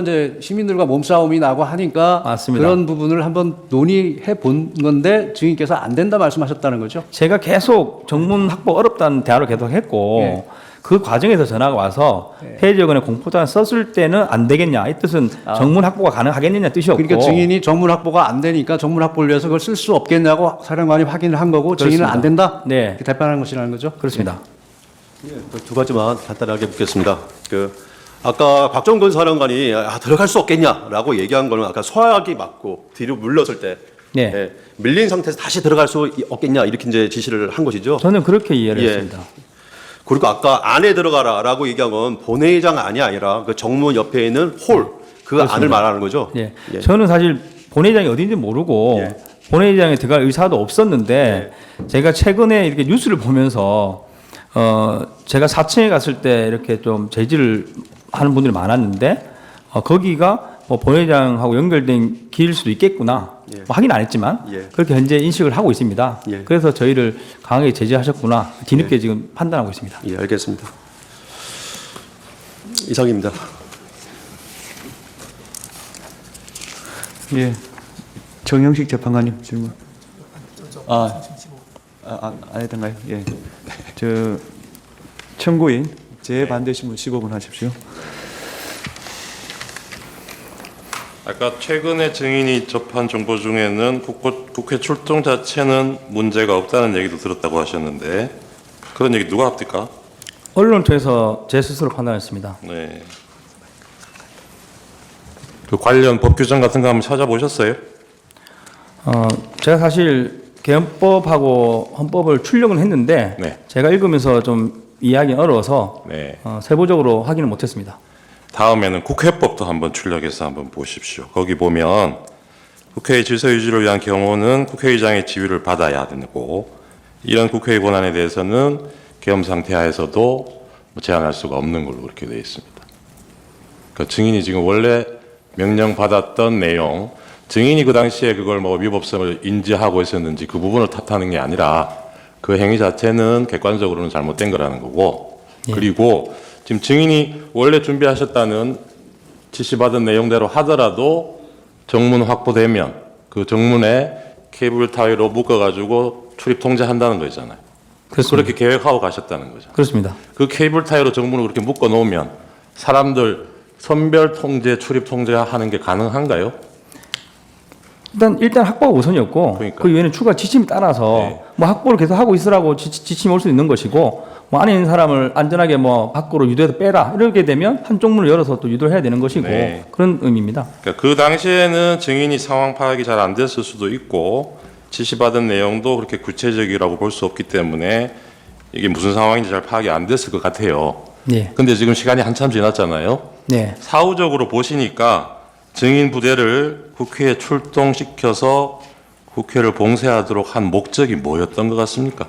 이제 시민들과 몸싸움이 나고 하니까 맞습니다. 그런 부분을 한번 논의해 본 건데 증인께서 안 된다 말씀하셨다는 거죠? 제가 계속 정문 확보 어렵다는 대화를 계속 했고 예. 그 과정에서 전화가 와서 폐지역원에 공포장 썼을 때는 안 되겠냐 이 뜻은 정문 확보가 가능하겠느냐 뜻이었고 그러니까 증인이 정문 확보가 안 되니까 정문 확보를 위해서 그걸 쓸 수 없겠냐고 사령관이 확인을 한 거고 증인은 안 된다? 네. 이렇게 답변하는 것이라는 거죠? 그렇습니다. 두 가지만 간단하게 묻겠습니다. 아까 곽정근 사령관이 들어갈 수 없겠냐라고 얘기한 거는 아까 소화기 맞고 뒤로 물렀을 때 네. 밀린 상태에서 다시 들어갈 수 없겠냐 이렇게 이제 지시를 한 것이죠. 저는 그렇게 이해를 예. 했습니다. 그리고 아까 안에 들어가라라고 얘기한 건 본회의장 안이 아니라 그 정문 옆에 있는 홀 그 안을 말하는 거죠. 예. 저는 사실 본회의장이 어딘지 모르고 예. 본회의장에 들어갈 의사도 없었는데 제가 최근에 이렇게 뉴스를 보면서 제가 4층에 갔을 때 이렇게 좀 제지를 하는 분들이 많았는데 거기가 뭐 본회의장하고 연결된 길일 수도 있겠구나. 예. 뭐 확인 안 했지만 예. 그렇게 현재 인식을 하고 있습니다. 예. 그래서 저희를 강하게 제지하셨구나. 뒤늦게 지금 판단하고 있습니다. 예, 알겠습니다. 이상입니다. 예. 정영식 재판관님 질문. 안 했던가요? 예. 청구인 재반대 신문 15분 하십시오. 아까 최근에 증인이 접한 정보 중에는 국회 출동 자체는 문제가 없다는 얘기도 들었다고 하셨는데 그런 얘기 누가 합니까? 언론을 통해서 제 스스로 판단했습니다. 네. 그 관련 법 규정 같은 거 한번 찾아보셨어요? 제가 사실 개헌법하고 헌법을 출력은 했는데 네. 제가 읽으면서 좀 이해하기 어려워서 네. 세부적으로 확인을 못했습니다. 다음에는 국회법도 한번 출력해서 한번 보십시오. 거기 보면 국회의 질서 유지를 위한 경우는 국회의장의 지휘를 받아야 되고 이런 국회의 권한에 대해서는 계엄 상태 하에서도 제한할 수가 없는 걸로 그렇게 되어 있습니다. 그러니까 증인이 지금 원래 명령 받았던 내용, 증인이 그 당시에 그걸 뭐 위법성을 인지하고 있었는지 그 부분을 탓하는 게 아니라 그 행위 자체는 객관적으로는 잘못된 거라는 거고 그리고 지금 증인이 원래 준비하셨다는 지시받은 내용대로 하더라도 정문 확보되면 그 정문에 케이블 타이로 묶어가지고 출입 통제한다는 거잖아요. 그렇게 계획하고 가셨다는 거죠. 그렇습니다. 그 케이블 타이로 정문을 그렇게 묶어 놓으면 사람들 선별 통제, 출입 통제하는 게 가능한가요? 일단 확보가 우선이었고 그러니까. 그 이후에는 추가 지침에 따라서 네. 뭐 확보를 계속 하고 있으라고 지침이 올 수 있는 것이고 뭐 안에 있는 사람을 안전하게 뭐 밖으로 유도해서 빼라 이렇게 되면 한쪽 문을 열어서 또 유도를 해야 되는 것이고 네. 그런 의미입니다. 그러니까 그 당시에는 증인이 상황 파악이 잘 안 됐을 수도 있고 지시받은 내용도 그렇게 구체적이라고 볼 수 없기 때문에 이게 무슨 상황인지 잘 파악이 안 됐을 것 같아요. 네. 근데 지금 시간이 한참 지났잖아요. 네. 사후적으로 보시니까 증인 부대를 국회에 출동시켜서 국회를 봉쇄하도록 한 목적이 뭐였던 것 같습니까?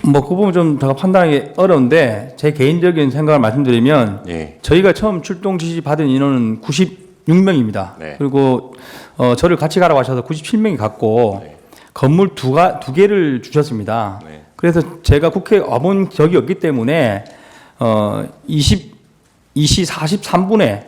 뭐 그 부분 좀 제가 판단하기 어려운데 제 개인적인 생각을 말씀드리면 예. 저희가 처음 출동 지시 받은 인원은 96명입니다. 네. 그리고 저를 같이 가라고 하셔서 97명이 갔고 네. 건물 두 개를 주셨습니다. 네. 그래서 제가 국회에 와본 적이 없기 때문에 2시 43분에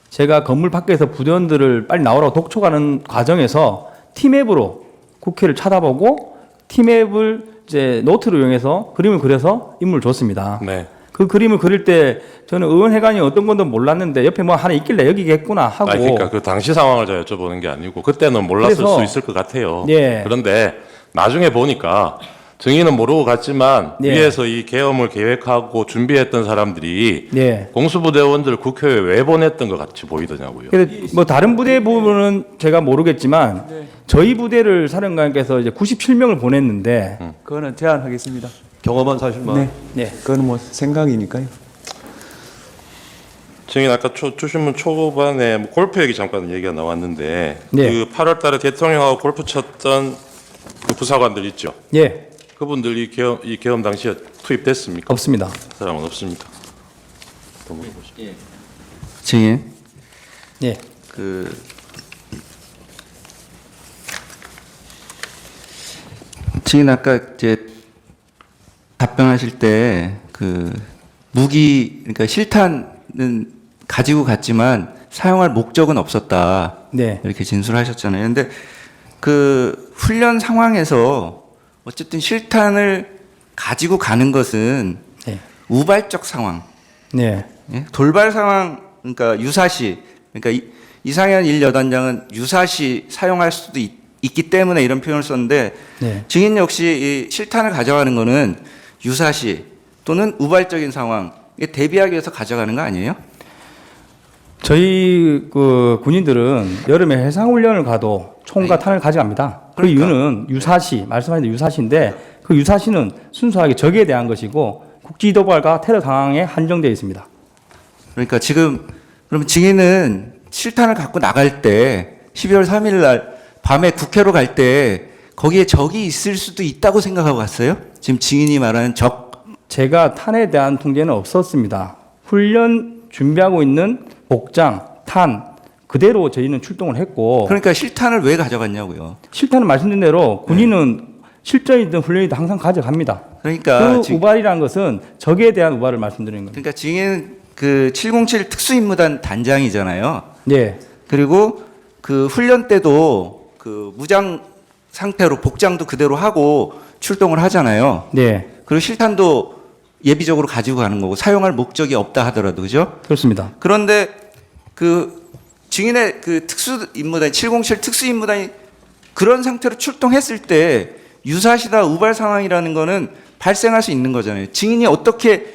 제가 건물 밖에서 부대원들을 빨리 나오라고 독촉하는 과정에서 티맵으로 국회를 쳐다보고 티맵을 이제 노트로 이용해서 그림을 그려서 임무를 줬습니다. 네. 그 그림을 그릴 때 저는 의원회관이 어떤 건도 몰랐는데 옆에 뭐 하나 있길래 여기겠구나 하고 그러니까 그 당시 상황을 제가 여쭤보는 게 아니고 그때는 몰랐을 그래서- 수 있을 것 같아요. 예. 그런데 나중에 보니까 증인은 모르고 갔지만 예. 위에서 이 계엄을 계획하고 준비했던 사람들이 예. 공수부대원들 국회에 왜 보냈던 것 같이 보이더냐고요. 그래서 뭐 다른 부대 부분은 제가 모르겠지만 저희 부대를 사령관께서 이제 97명을 보냈는데 그거는 제안하겠습니다. 경험한 사실만. 네. 네. 그거는 뭐 생각이니까요. 증인 아까 주신문 초반에 뭐 골프 얘기 잠깐 얘기가 나왔는데 네. 그 8월 달에 대통령하고 골프 쳤던 그 부사관들 있죠. 예, 그분들 이 계엄 당시에 투입됐습니까? 없습니다. 그 사람은 없습니다. 더 물어보시죠. 증인 예. 증인 아까 이제 답변하실 때 그 무기 그러니까 실탄은 가지고 갔지만 사용할 목적은 없었다. 네. 이렇게 진술하셨잖아요. 근데 그 훈련 상황에서 어쨌든 실탄을 가지고 가는 것은 네. 우발적 상황, 네. 예? 돌발 상황, 그러니까 유사시, 그러니까 이상현 1여단장은 유사시 사용할 수도 있기 때문에 이런 표현을 썼는데 네. 증인 역시 이 실탄을 가져가는 거는 유사시 또는 우발적인 상황에 대비하기 위해서 가져가는 거 아니에요? 저희 그 군인들은 여름에 해상훈련을 가도 총과 탄을 가져갑니다. 그 그러니까. 이유는 유사시, 말씀하신 유사시인데 그 유사시는 순수하게 적에 대한 것이고 국지도발과 테러 상황에 한정되어 있습니다. 그러니까 지금 그러면 증인은 실탄을 갖고 나갈 때 12월 3일 날 밤에 국회로 갈 때 거기에 적이 있을 수도 있다고 생각하고 갔어요? 지금 증인이 말하는 적. 제가 탄에 대한 통제는 없었습니다. 훈련 준비하고 있는 복장, 탄 그대로 저희는 출동을 했고 그러니까 실탄을 왜 가져갔냐고요. 실탄은 말씀드린 대로 군인은 실전이든 훈련이든 항상 가져갑니다. 그러니까 그 우발이라는 것은 적에 대한 우발을 말씀드리는 겁니다. 그러니까 증인 그 707 특수임무단 단장이잖아요. 네. 그리고 그 훈련 때도 그 무장 상태로 복장도 그대로 하고 출동을 하잖아요. 네. 그리고 실탄도 예비적으로 가지고 가는 거고 사용할 목적이 없다 하더라도 그죠? 그렇습니다. 그런데 그 증인의 그 특수임무단 707 특수임무단이 그런 상태로 출동했을 때 유사시나 우발 상황이라는 거는 발생할 수 있는 거잖아요. 증인이 어떻게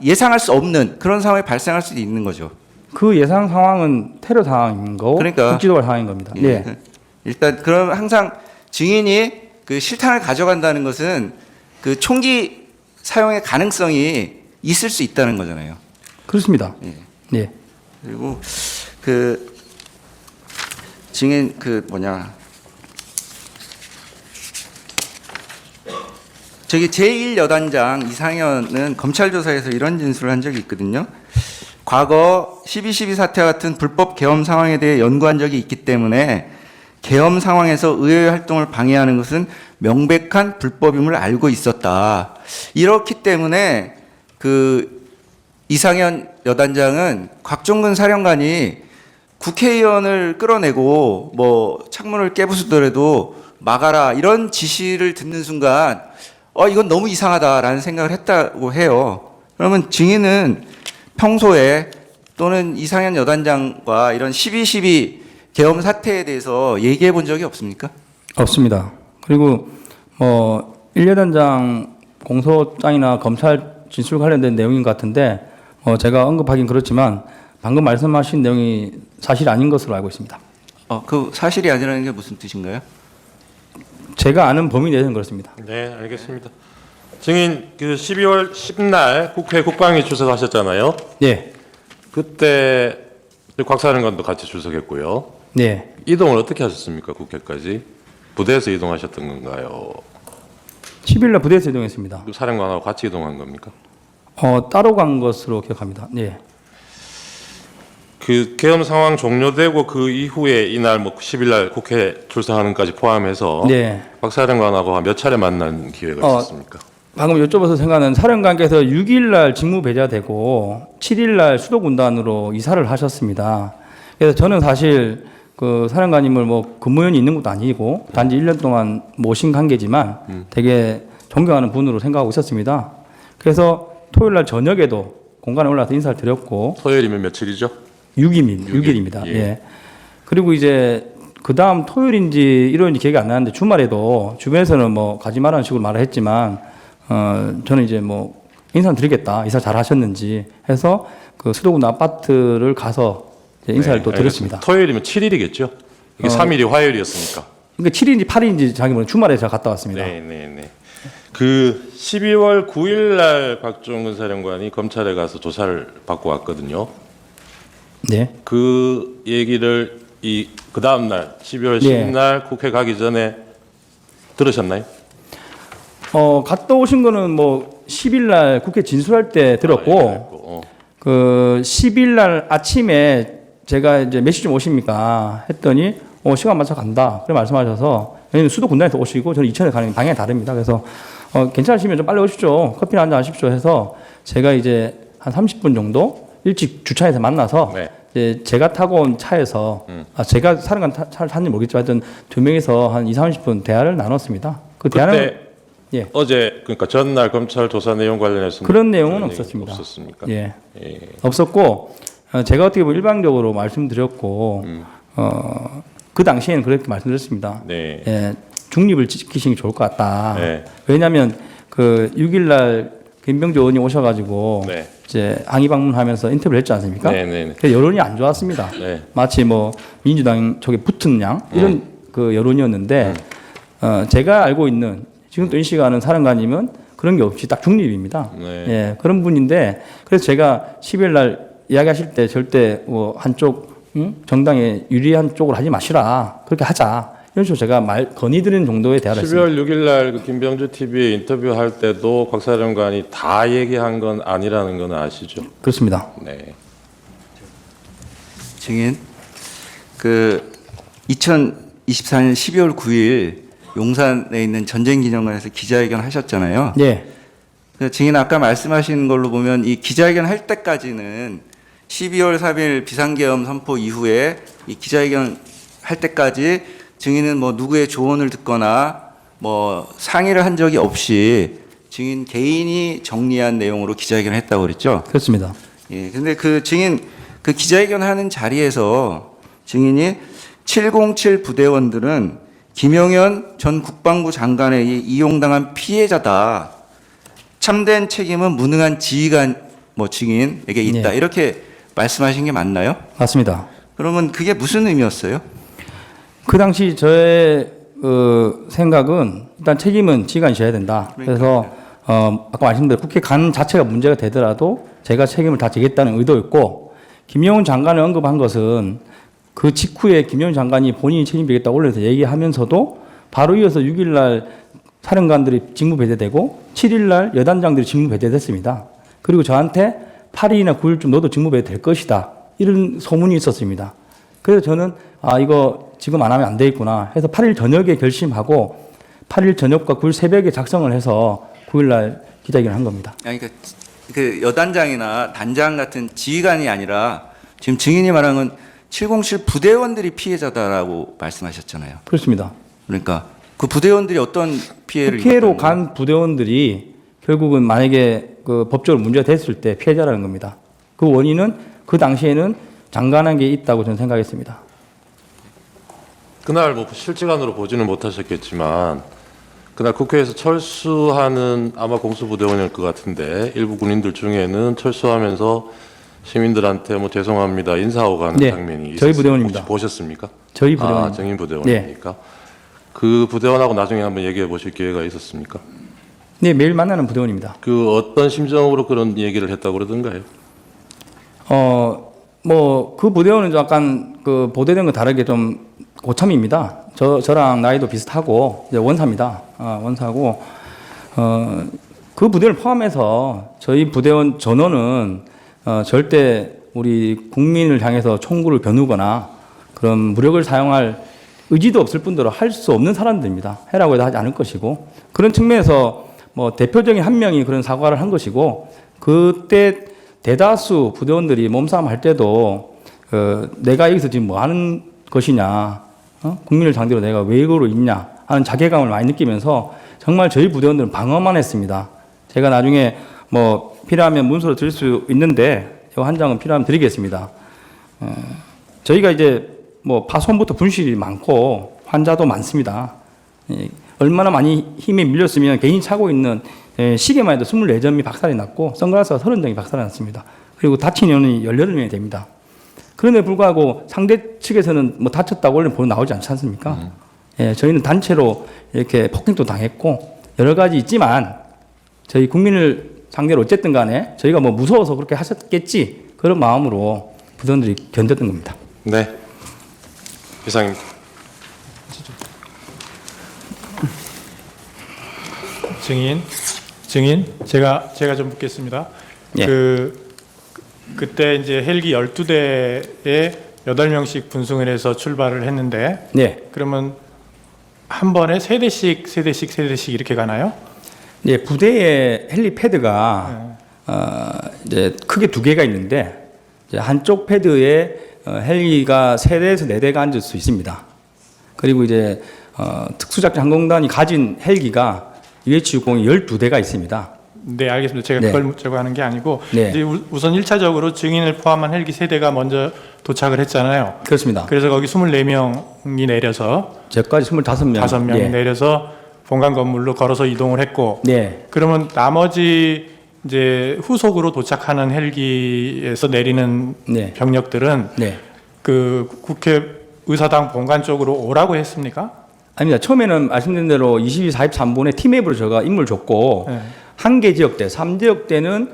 예상할 수 없는 그런 상황이 발생할 수도 있는 거죠. 그 예상 상황은 테러 상황인 거고 그러니까. 국지도발 상황인 겁니다. 예. 네. 일단 그럼 항상 증인이 그 실탄을 가져간다는 것은 그 총기 사용의 가능성이 있을 수 있다는 거잖아요. 그렇습니다. 예. 네. 그리고 그 증인 그 뭐냐 저기 제1여단장 이상현은 검찰 조사에서 이런 진술을 한 적이 있거든요. 과거 12.12 사태와 같은 불법 계엄 상황에 대해 연구한 적이 있기 때문에 계엄 상황에서 의회 활동을 방해하는 것은 명백한 불법임을 알고 있었다. 이렇기 때문에 그 이상현 여단장은 곽종근 사령관이 국회의원을 끌어내고 뭐 창문을 깨부수더라도 막아라 이런 지시를 듣는 순간 이건 너무 이상하다라는 생각을 했다고 해요. 그러면 증인은 평소에 또는 이상현 여단장과 이런 12.12 계엄 사태에 대해서 얘기해 본 적이 없습니까? 없습니다. 그리고 뭐 1여단장 공소장이나 검찰 진술 관련된 내용인 것 같은데 제가 언급하긴 그렇지만 방금 말씀하신 내용이 사실 아닌 것으로 알고 있습니다. 그 사실이 아니라는 게 무슨 뜻인가요? 제가 아는 범위 내에서는 그렇습니다. 네, 알겠습니다. 증인 그 12월 10날 국회 국방위 출석하셨잖아요. 네. 그때 곽 사령관도 같이 출석했고요. 네. 이동을 어떻게 하셨습니까? 국회까지 부대에서 이동하셨던 건가요? 10일 날 부대에서 이동했습니다. 그 사령관하고 같이 이동한 겁니까? 따로 간 것으로 기억합니다. 네. 그 계엄 상황 종료되고 그 이후에 이날 뭐 10일 날 국회 출석하는까지 포함해서 네. 박 사령관하고 몇 차례 만난 기회가 있었습니까? 방금 여쭤봐서 생각하는 사령관께서 6일 날 직무 배제되고 7일 날 수도군단으로 이사를 하셨습니다. 그래서 저는 사실 그 사령관님을 뭐 근무연이 있는 것도 아니고 단지 1년 동안 모신 관계지만 되게 존경하는 분으로 생각하고 있었습니다. 그래서 토요일 날 저녁에도 공간에 올라와서 인사를 드렸고 토요일이면 며칠이죠? 6일입니다. 예. 예. 그리고 이제 그 다음 토요일인지 일요일인지 기억이 안 나는데 주말에도 주변에서는 뭐 가지 말라는 식으로 말을 했지만 저는 이제 뭐 인사를 드리겠다. 이사 잘 하셨는지 해서 그 수도군 아파트를 가서 이제 인사를 또 드렸습니다. 토요일이면 7일이겠죠? 이게 3일이 화요일이었으니까. 그러니까 7일인지 8일인지 자기 모르는 주말에 제가 갔다 왔습니다. 네. 그 12월 9일 날 박종근 사령관이 검찰에 가서 조사를 받고 왔거든요. 네. 그 얘기를 그 다음 날 12월 네. 10일 날 국회 가기 전에 들으셨나요? 갔다 오신 거는 뭐 10일 날 국회 진술할 때 들었고 그 10일 날 아침에 제가 이제 몇 시쯤 오십니까 했더니 시간 맞춰 간다 그래 말씀하셔서 왜냐면 수도 군단에서 오시고 저는 이천에 가는 방향이 다릅니다. 그래서 괜찮으시면 좀 빨리 오십시오. 커피나 한잔 하십시오 해서 제가 이제 한 30분 정도 일찍 주차해서 만나서 네. 이제 제가 타고 온 차에서 제가 사령관 차를 탔는지 모르겠지만 하여튼 두 명이서 한 20-30분 대화를 나눴습니다. 그 대화는 그때 예. 어제 그러니까 전날 검찰 조사 내용 관련해서 그런 내용은 얘기 없었습니다. 없었습니까? 예. 예. 없었고 제가 어떻게 보면 일방적으로 말씀드렸고 그 당시에는 그렇게 말씀드렸습니다. 네. 예, 중립을 지키시는 게 좋을 것 같다. 네. 왜냐하면 그 6일날 김병조 의원이 오셔가지고 네. 이제 항의 방문하면서 인터뷰를 했지 않습니까? 네, 네, 네. 그 여론이 안 좋았습니다. 네. 마치 뭐 민주당 쪽에 붙은 양 이런 그 여론이었는데 제가 알고 있는 지금 또 인식하는 사령관님은 그런 게 없이 딱 중립입니다. 네. 예, 그런 분인데 그래서 제가 10일 날 이야기하실 때 절대 뭐 한쪽 정당에 유리한 쪽으로 하지 마시라 그렇게 하자 이런 식으로 제가 건의드리는 정도의 대화를 했습니다. 12월 6일 날 그 김병주 TV에 인터뷰할 때도 곽 사령관이 다 얘기한 건 아니라는 건 아시죠? 그렇습니다. 네. 증인, 그 2024년 12월 9일 용산에 있는 전쟁기념관에서 기자회견 하셨잖아요. 예. 그 증인 아까 말씀하신 걸로 보면 이 기자회견 할 때까지는 12월 3일 비상계엄 선포 이후에 이 기자회견 할 때까지 증인은 뭐 누구의 조언을 듣거나 뭐 상의를 한 적이 없이 증인 개인이 정리한 내용으로 기자회견을 했다고 그랬죠? 그렇습니다. 예. 근데 그 증인 그 기자회견 하는 자리에서 증인이 707 부대원들은 김용현 전 국방부 장관에 이용당한 피해자다. 참된 책임은 무능한 지휘관 뭐 증인에게 있다. 네. 이렇게 말씀하신 게 맞나요? 맞습니다. 그러면 그게 무슨 의미였어요? 그 당시 저의 생각은 일단 책임은 지휘관이 져야 된다. 그래서 아까 말씀드린 국회 간 자체가 문제가 되더라도 제가 책임을 다 지겠다는 의도였고 김용훈 장관을 언급한 것은 그 직후에 김용훈 장관이 본인이 책임지겠다고 올려서 얘기하면서도 바로 이어서 6일 날 사령관들이 직무 배제되고 7일 날 여단장들이 직무 배제됐습니다. 그리고 저한테 8일이나 9일쯤 너도 직무 배제될 것이다. 이런 소문이 있었습니다. 그래서 저는 이거 지금 안 하면 안 되겠구나 해서 8일 저녁에 결심하고 8일 저녁과 9일 새벽에 작성을 해서 9일 날 기자회견을 한 겁니다. 아니, 그 여단장이나 단장 같은 지휘관이 아니라 지금 증인이 말한 건 707 부대원들이 피해자다라고 말씀하셨잖아요. 그렇습니다. 그러니까 그 부대원들이 어떤 피해를 국회로 입었다는 간 부대원들이 결국은 만약에 그 법적으로 문제가 됐을 때 피해자라는 겁니다. 그 원인은 그 당시에는 장관에게 있다고 저는 생각했습니다. 그날 뭐 실시간으로 보지는 못하셨겠지만 그날 국회에서 철수하는 아마 공수부대원일 것 같은데 일부 군인들 중에는 철수하면서 시민들한테 뭐 죄송합니다 인사하고 가는 네, 장면이 있었어요. 저희 부대원입니다. 혹시 보셨습니까? 저희 부대원입니다. 정인 부대원입니까? 그 부대원하고 나중에 한번 얘기해 보실 기회가 있었습니까? 네, 매일 만나는 부대원입니다. 그 어떤 심정으로 그런 얘기를 했다고 그러던가요? 뭐 그 부대원은 약간 그 보도된 거 다르게 좀 고참입니다. 저랑 나이도 비슷하고 이제 원사입니다. 원사고 그 부대를 포함해서 저희 부대원 전원은 절대 우리 국민을 향해서 총구를 겨누거나 그런 무력을 사용할 의지도 없을 뿐더러 할 수 없는 사람들입니다. 해라고 해도 하지 않을 것이고 그런 측면에서 뭐 대표적인 한 명이 그런 사과를 한 것이고 그때 대다수 부대원들이 몸싸움 할 때도 내가 여기서 지금 뭐 하는 것이냐 국민을 상대로 내가 왜 이거로 있냐 하는 자괴감을 많이 느끼면서 정말 저희 부대원들은 방어만 했습니다. 제가 나중에 뭐 필요하면 문서로 드릴 수 있는데 이 한 장은 필요하면 드리겠습니다. 저희가 이제 뭐 파손부터 분실이 많고 환자도 많습니다. 얼마나 많이 힘에 밀렸으면 개인이 차고 있는 시계만 해도 24점이 박살이 났고 선글라스가 30점이 박살이 났습니다. 그리고 다친 인원이 18명이 됩니다. 그런데 불구하고 상대 측에서는 뭐 다쳤다고 원래 보도 나오지 않지 않습니까? 저희는 단체로 이렇게 폭행도 당했고 여러 가지 있지만 저희 국민을 상대로 어쨌든 간에 저희가 뭐 무서워서 그렇게 하셨겠지 그런 마음으로 부대원들이 견뎠던 겁니다. 네. 이상입니다. 증인, 제가 좀 묻겠습니다. 예. 그때 이제 헬기 12대에 8명씩 분승을 해서 출발을 했는데, 네. 그러면 한 번에 세대씩 이렇게 가나요? 예, 부대의 헬리패드가 이제 크게 두 개가 있는데 이제 한쪽 패드에 헬기가 3대에서 4대가 앉을 수 있습니다. 그리고 이제 특수작전 항공단이 가진 헬기가 UH-60이 12대가 있습니다. 네, 알겠습니다. 제가 네. 그걸 묻자고 하는 게 아니고 네. 이제 우선 1차적으로 증인을 포함한 헬기 3대가 먼저 도착을 했잖아요. 그렇습니다. 그래서 거기 24명이 내려서 저까지 25명. 5명이 예. 내려서 본관 건물로 걸어서 이동을 했고 네. 그러면 나머지 이제 후속으로 도착하는 헬기에서 내리는 네. 병력들은 네. 그 국회 의사당 본관 쪽으로 오라고 했습니까? 아닙니다. 처음에는 말씀드린 대로 22, 43분에 팀앱으로 제가 임무를 줬고 네. 한 개 지역대, 3지역대는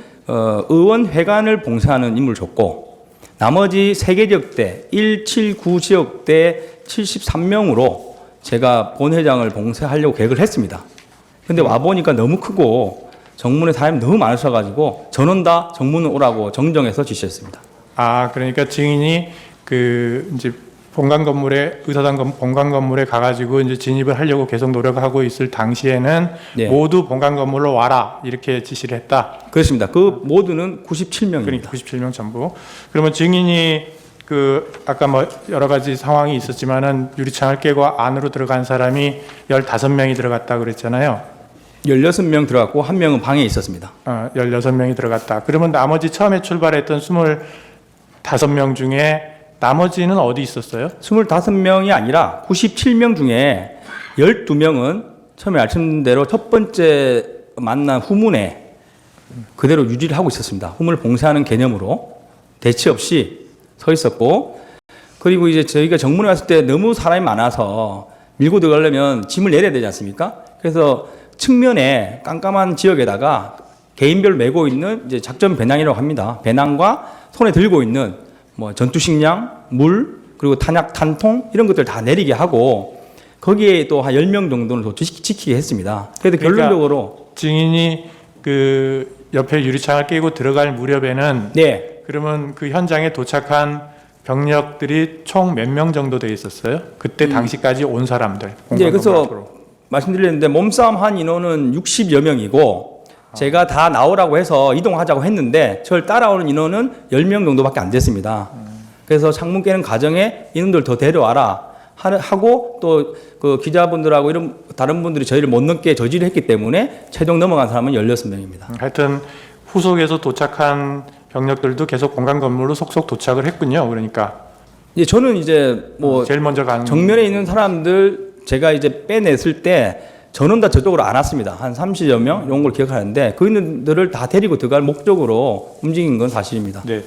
의원 회관을 봉쇄하는 임무를 줬고 나머지 3개 지역대, 1, 7, 9 지역대 73명으로 제가 본회장을 봉쇄하려고 계획을 했습니다. 근데 와보니까 너무 크고 정문에 사람이 너무 많으셔가지고 전원 다 정문으로 오라고 정정해서 지시했습니다. 아, 그러니까 증인이 그 이제 본관 건물에 의사당 본관 건물에 가가지고 이제 진입을 하려고 계속 노력하고 있을 당시에는 네. 모두 본관 건물로 와라 이렇게 지시를 했다. 그렇습니다. 그 모두는 97명입니다. 그러니까 97명 전부. 그러면 증인이 그 아까 뭐 여러 가지 상황이 있었지만은 유리창을 깨고 안으로 들어간 사람이 15명이 들어갔다 그랬잖아요. 16명 들어갔고 1명은 방에 있었습니다. 16명이 들어갔다. 그러면 나머지 처음에 출발했던 25명 중에 나머지는 어디 있었어요? 25명이 아니라 97명 중에 12명은 처음에 말씀드린 대로 첫 번째 만난 후문에 그대로 유지를 하고 있었습니다. 후문을 봉쇄하는 개념으로 대치 없이 서 있었고 그리고 이제 저희가 정문에 왔을 때 너무 사람이 많아서 밀고 들어가려면 짐을 내려야 되지 않습니까? 그래서 측면에 깜깜한 지역에다가 개인별 메고 있는 이제 작전 배낭이라고 합니다. 배낭과 손에 들고 있는 뭐 전투식량, 물, 그리고 탄약, 탄통 이런 것들 다 내리게 하고 거기에 또 한 10명 정도는 더 지키게 했습니다. 그래도 그러니까 결론적으로 증인이 그 옆에 유리창을 깨고 들어갈 무렵에는 네, 그러면 그 현장에 도착한 병력들이 총 몇 명 정도 돼 있었어요? 그때 당시까지 온 사람들. 네, 본관 그래서 건물 앞으로. 말씀드렸는데 몸싸움 한 인원은 60여 명이고 제가 다 나오라고 해서 이동하자고 했는데 저를 따라오는 인원은 10명 정도밖에 안 됐습니다. 그래서 창문 깨는 과정에 인원들 더 데려와라 하고 또 그 기자분들하고 이런 다른 분들이 저희를 못 넘게 저지를 했기 때문에 최종 넘어간 사람은 16명입니다. 하여튼 후속에서 도착한 병력들도 계속 본관 건물로 속속 도착을 했군요. 그러니까 이제 저는 이제 뭐 제일 먼저 간 정면에 있는 사람들 제가 이제 빼냈을 때 저는 다 저쪽으로 안 왔습니다. 한 30여 명 이런 걸 기억하는데 그들을 다 데리고 들어갈 목적으로 움직인 건 사실입니다. 네.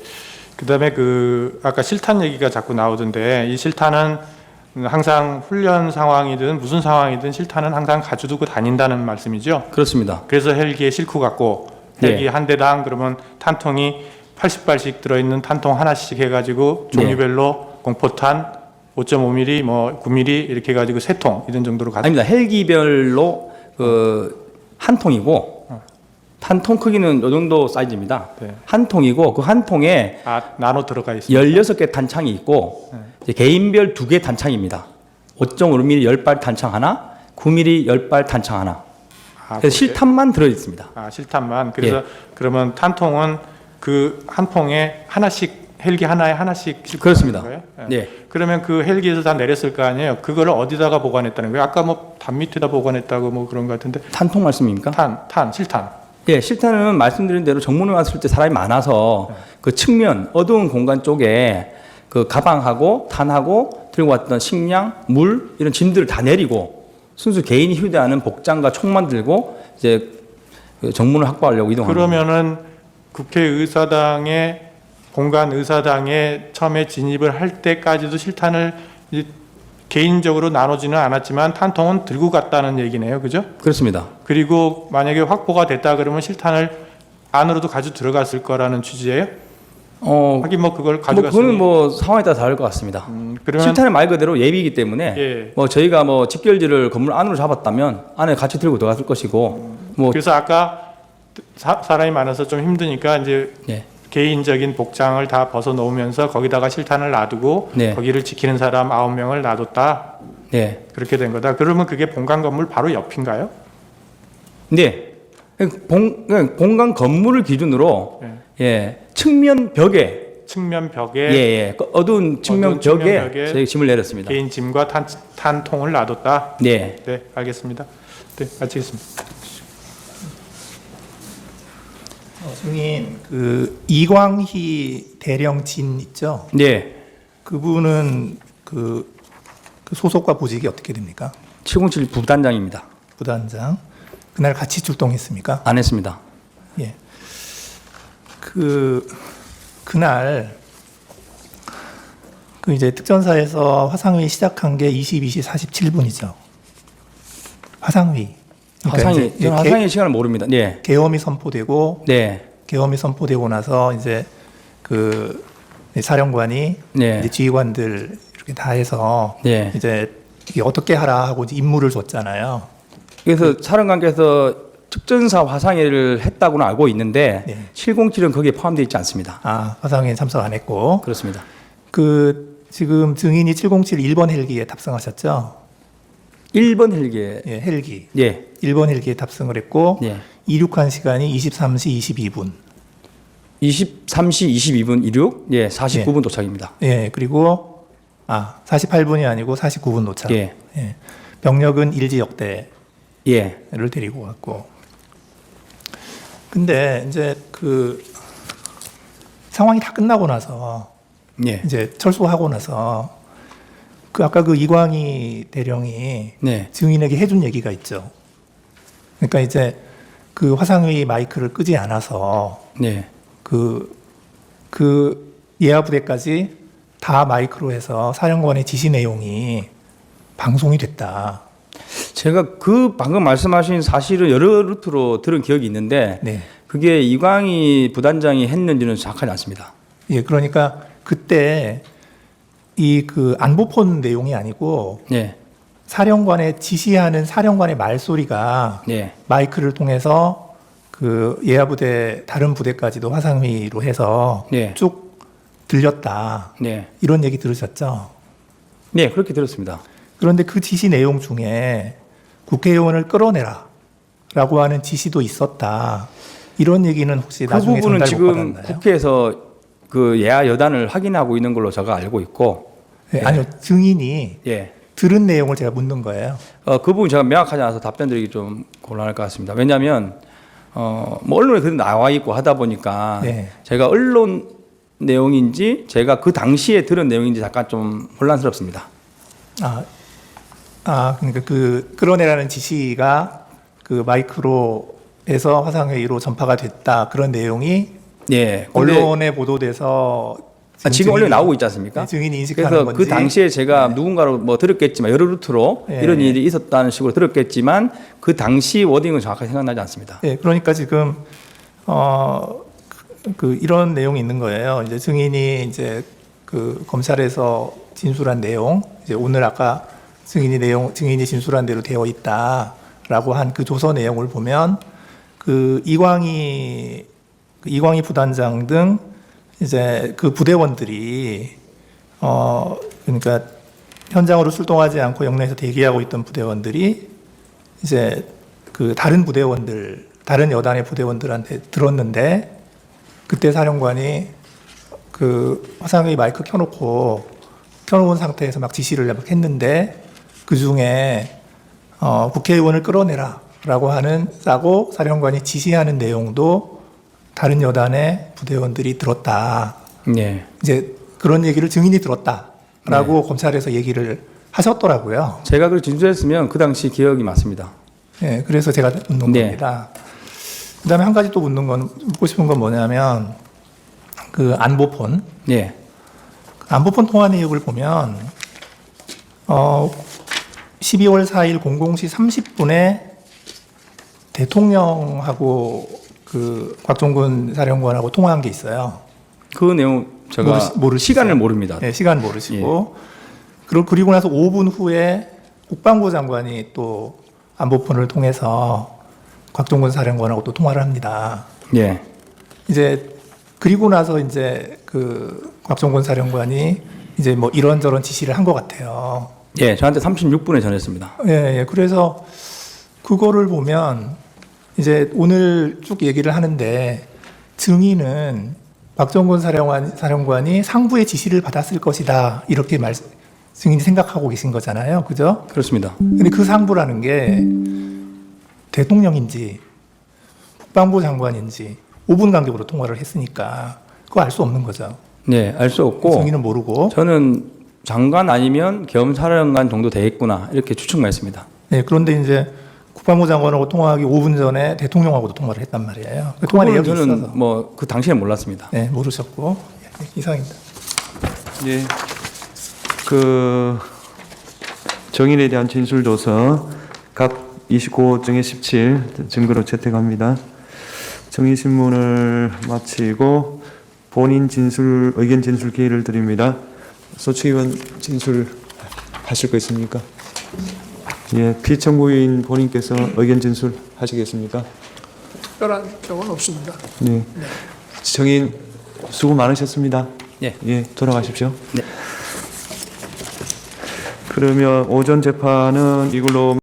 그다음에 그 아까 실탄 얘기가 자꾸 나오던데 이 실탄은 항상 훈련 상황이든 무슨 상황이든 실탄은 항상 가지고 다닌다는 말씀이죠. 그렇습니다. 그래서 헬기에 싣고 갔고 헬기 네. 한 대당 그러면 탄통이 80발씩 들어있는 탄통 하나씩 해가지고 종류별로 공포탄 5.5mm, 뭐 9mm 이렇게 해가지고 3통 이런 정도로 가지고 아닙니다. 헬기별로 한 통이고 탄통 크기는 이 정도 사이즈입니다. 네. 한 통이고 그 한 통에 나눠 들어가 있습니다. 16개 탄창이 있고 이제 개인별 2개 탄창입니다. 5.5mm 10발 탄창 하나, 9mm 10발 탄창 하나. 그래서 그렇게? 실탄만 들어 있습니다. 실탄만. 그래서 그러면 탄통은 그 한 통에 하나씩 헬기 하나에 하나씩 싣고 그렇습니다. 가는 거예요? 네. 그러면 그 헬기에서 다 내렸을 거 아니에요? 그거를 어디다가 보관했다는 거예요? 아까 뭐 담 밑에다 보관했다고 뭐 그런 것 같은데 탄통 말씀입니까? 실탄. 예, 실탄은 말씀드린 대로 정문에 왔을 때 사람이 많아서 그 측면 어두운 공간 쪽에 그 가방하고 탄하고 들고 왔던 식량, 물 이런 짐들을 다 내리고 순수 개인이 휴대하는 복장과 총만 들고 이제 그 정문을 확보하려고 이동합니다. 그러면은 국회의사당에 본관 의사당에 처음에 진입을 할 때까지도 실탄을 개인적으로 나누지는 않았지만 탄통은 들고 갔다는 얘기네요, 그죠? 그렇습니다. 그리고 만약에 확보가 됐다 그러면 실탄을 안으로도 가지고 들어갔을 거라는 취지예요? 하긴 뭐 그걸 가져갔으니 그거는 뭐 상황에 따라 다를 것 같습니다. 그러면 실탄은 말 그대로 예비이기 때문에 예. 뭐 저희가 뭐 집결지를 건물 안으로 잡았다면 안에 같이 들고 들어갔을 것이고 뭐 그래서 아까 사람이 많아서 좀 힘드니까 이제 네. 개인적인 복장을 다 벗어 놓으면서 거기다가 실탄을 놔두고 네. 거기를 지키는 사람 9명을 놔뒀다. 네. 그렇게 된 거다. 그러면 그게 본관 건물 바로 옆인가요? 네. 본관 건물을 기준으로 네. 예, 측면 벽에 측면 벽에 예, 그 어두운 측면 어두운 벽에 측면 벽에 저희 짐을 내렸습니다. 개인 짐과 탄통을 놔뒀다. 네. 네, 알겠습니다. 네, 마치겠습니다. 증인 그 이광희 대령진 있죠? 네. 그분은 그 소속과 보직이 어떻게 됩니까? 707 부단장입니다. 부단장. 그날 같이 출동했습니까? 안 했습니다. 예. 그날 그 이제 특전사에서 화상회의 시작한 게 22시 47분이죠. 화상회의. 그러니까 화상이 이제 저는 화상의 시간을 모릅니다. 네. 계엄이 선포되고 네. 계엄이 선포되고 나서 이제 그 사령관이 네. 이제 지휘관들 이렇게 다 해서 네. 이제 이게 어떻게 하라 하고 이제 임무를 줬잖아요. 그래서 사령관께서 특전사 화상회를 했다고는 알고 있는데 네. 707은 거기에 포함되어 있지 않습니다. 아, 화상회에 참석 안 했고. 그렇습니다. 그 지금 증인이 707 1번 헬기에 탑승하셨죠? 1번 헬기에 예, 헬기. 예. 1번 헬기에 탑승을 했고 예. 이륙한 시간이 23시 22분. 23시 22분 이륙, 예, 49분 예. 도착입니다. 예, 그리고 48분이 아니고 49분 도착. 예. 예. 병력은 일지역대를 예. 데리고 왔고. 근데 이제 그 상황이 다 끝나고 나서 예. 이제 철수하고 나서 그 아까 그 이광희 대령이 네. 증인에게 해준 얘기가 있죠. 그러니까 이제 그 화상회의 마이크를 끄지 않아서 네. 그 예하 부대까지 다 마이크로 해서 사령관의 지시 내용이 방송이 됐다. 제가 그 방금 말씀하신 사실은 여러 루트로 들은 기억이 있는데 네. 그게 이광희 부단장이 했는지는 정확하지 않습니다. 예, 그러니까 그때 이 그 안보폰 내용이 아니고 네. 사령관의 지시하는 사령관의 말소리가 네. 마이크를 통해서 그 예하 부대 다른 부대까지도 화상회의로 해서 네. 쭉 들렸다. 네. 이런 얘기 들으셨죠? 네, 그렇게 들었습니다. 그런데 그 지시 내용 중에 국회의원을 끌어내라 라고 하는 지시도 있었다. 이런 얘기는 혹시 그 나중에 부분은 전달 못 지금 받았나요? 국회에서 그 예하 여단을 확인하고 있는 걸로 제가 알고 있고 네, 아니요. 증인이 예. 들은 내용을 제가 묻는 거예요. 그 부분 제가 명확하지 않아서 답변 드리기 좀 곤란할 것 같습니다. 왜냐하면 뭐 언론에 그래도 나와 있고 하다 보니까 네. 제가 언론 내용인지 제가 그 당시에 들은 내용인지 잠깐 좀 혼란스럽습니다. 그러니까 그 끌어내라는 지시가 그 마이크로 해서 화상회의로 전파가 됐다. 그런 내용이 예. 근데 언론에 보도돼서 지금 언론에 나오고 있지 않습니까? 네, 증인이 인식하는 그래서 건지. 그 당시에 제가 누군가로 뭐 들었겠지만 여러 루트로 예. 이런 일이 있었다는 식으로 들었겠지만 그 당시 워딩은 정확하게 생각나지 않습니다. 예, 그러니까 지금 이런 내용이 있는 거예요. 이제 증인이 이제 그 검찰에서 진술한 내용, 이제 오늘 아까 증인이 진술한 대로 되어 있다라고 한 그 조서 내용을 보면 그 이광희 부단장 등 이제 그 부대원들이 그러니까 현장으로 출동하지 않고 영내에서 대기하고 있던 부대원들이 이제 그 다른 여단의 부대원들한테 들었는데 그때 사령관이 그 화상회의 마이크 켜놓은 상태에서 막 지시를 막 했는데 그 중에 국회의원을 끌어내라라고 싸고 사령관이 지시하는 내용도 다른 여단의 부대원들이 들었다. 네. 이제 그런 얘기를 증인이 들었다라고 검찰에서 얘기를 하셨더라고요. 제가 그걸 진술했으면 그 당시 기억이 맞습니다. 네, 그래서 제가 묻는 네. 겁니다. 그다음에 한 가지 또 묻고 싶은 건 뭐냐면 그 안보폰. 네. 안보폰 통화 내역을 보면 12월 4일 00시 30분에 대통령하고 그 곽종근 사령관하고 통화한 게 있어요. 그 내용 제가 시간을 모릅니다. 네, 시간 모르시고. 그리고 나서 5분 후에 국방부 장관이 또 안보폰을 통해서 곽종근 사령관하고 또 통화를 합니다. 예. 이제 그리고 나서 이제 그 곽종근 사령관이 이제 뭐 이런저런 지시를 한 것 같아요. 예, 저한테 36분에 전했습니다. 예, 예. 그래서 그거를 보면 이제 오늘 쭉 얘기를 하는데 증인은 박정근 사령관이 상부의 지시를 받았을 것이다 이렇게 증인이 생각하고 계신 거잖아요, 그죠? 그렇습니다. 근데 그 상부라는 게 대통령인지 국방부 장관인지 5분 간격으로 통화를 했으니까 그거 알 수 없는 거죠. 네, 알 수 없고 증인은 모르고. 저는 장관 아니면 겸사령관 정도 되겠구나 이렇게 추측만 했습니다. 네, 그런데 이제 국방부 장관하고 통화하기 5분 전에 대통령하고도 통화를 했단 말이에요. 그 통화 내역이 있어서. 저는 뭐 그 당시에 몰랐습니다. 네, 모르셨고. 네, 이상입니다. 예. 그 정인에 대한 진술조서 각 29호 중에 17 증거로 채택합니다. 정의신문을 마치고 본인 진술 의견 진술 기회를 드립니다. 소추위원 진술 하실 거 있습니까? 예, 피청구인 본인께서 의견 진술 하시겠습니까? 특별한 경우는 없습니다. 네. 정인 수고 많으셨습니다. 예. 예, 돌아가십시오. 네. 그러면 오전 재판은 이걸로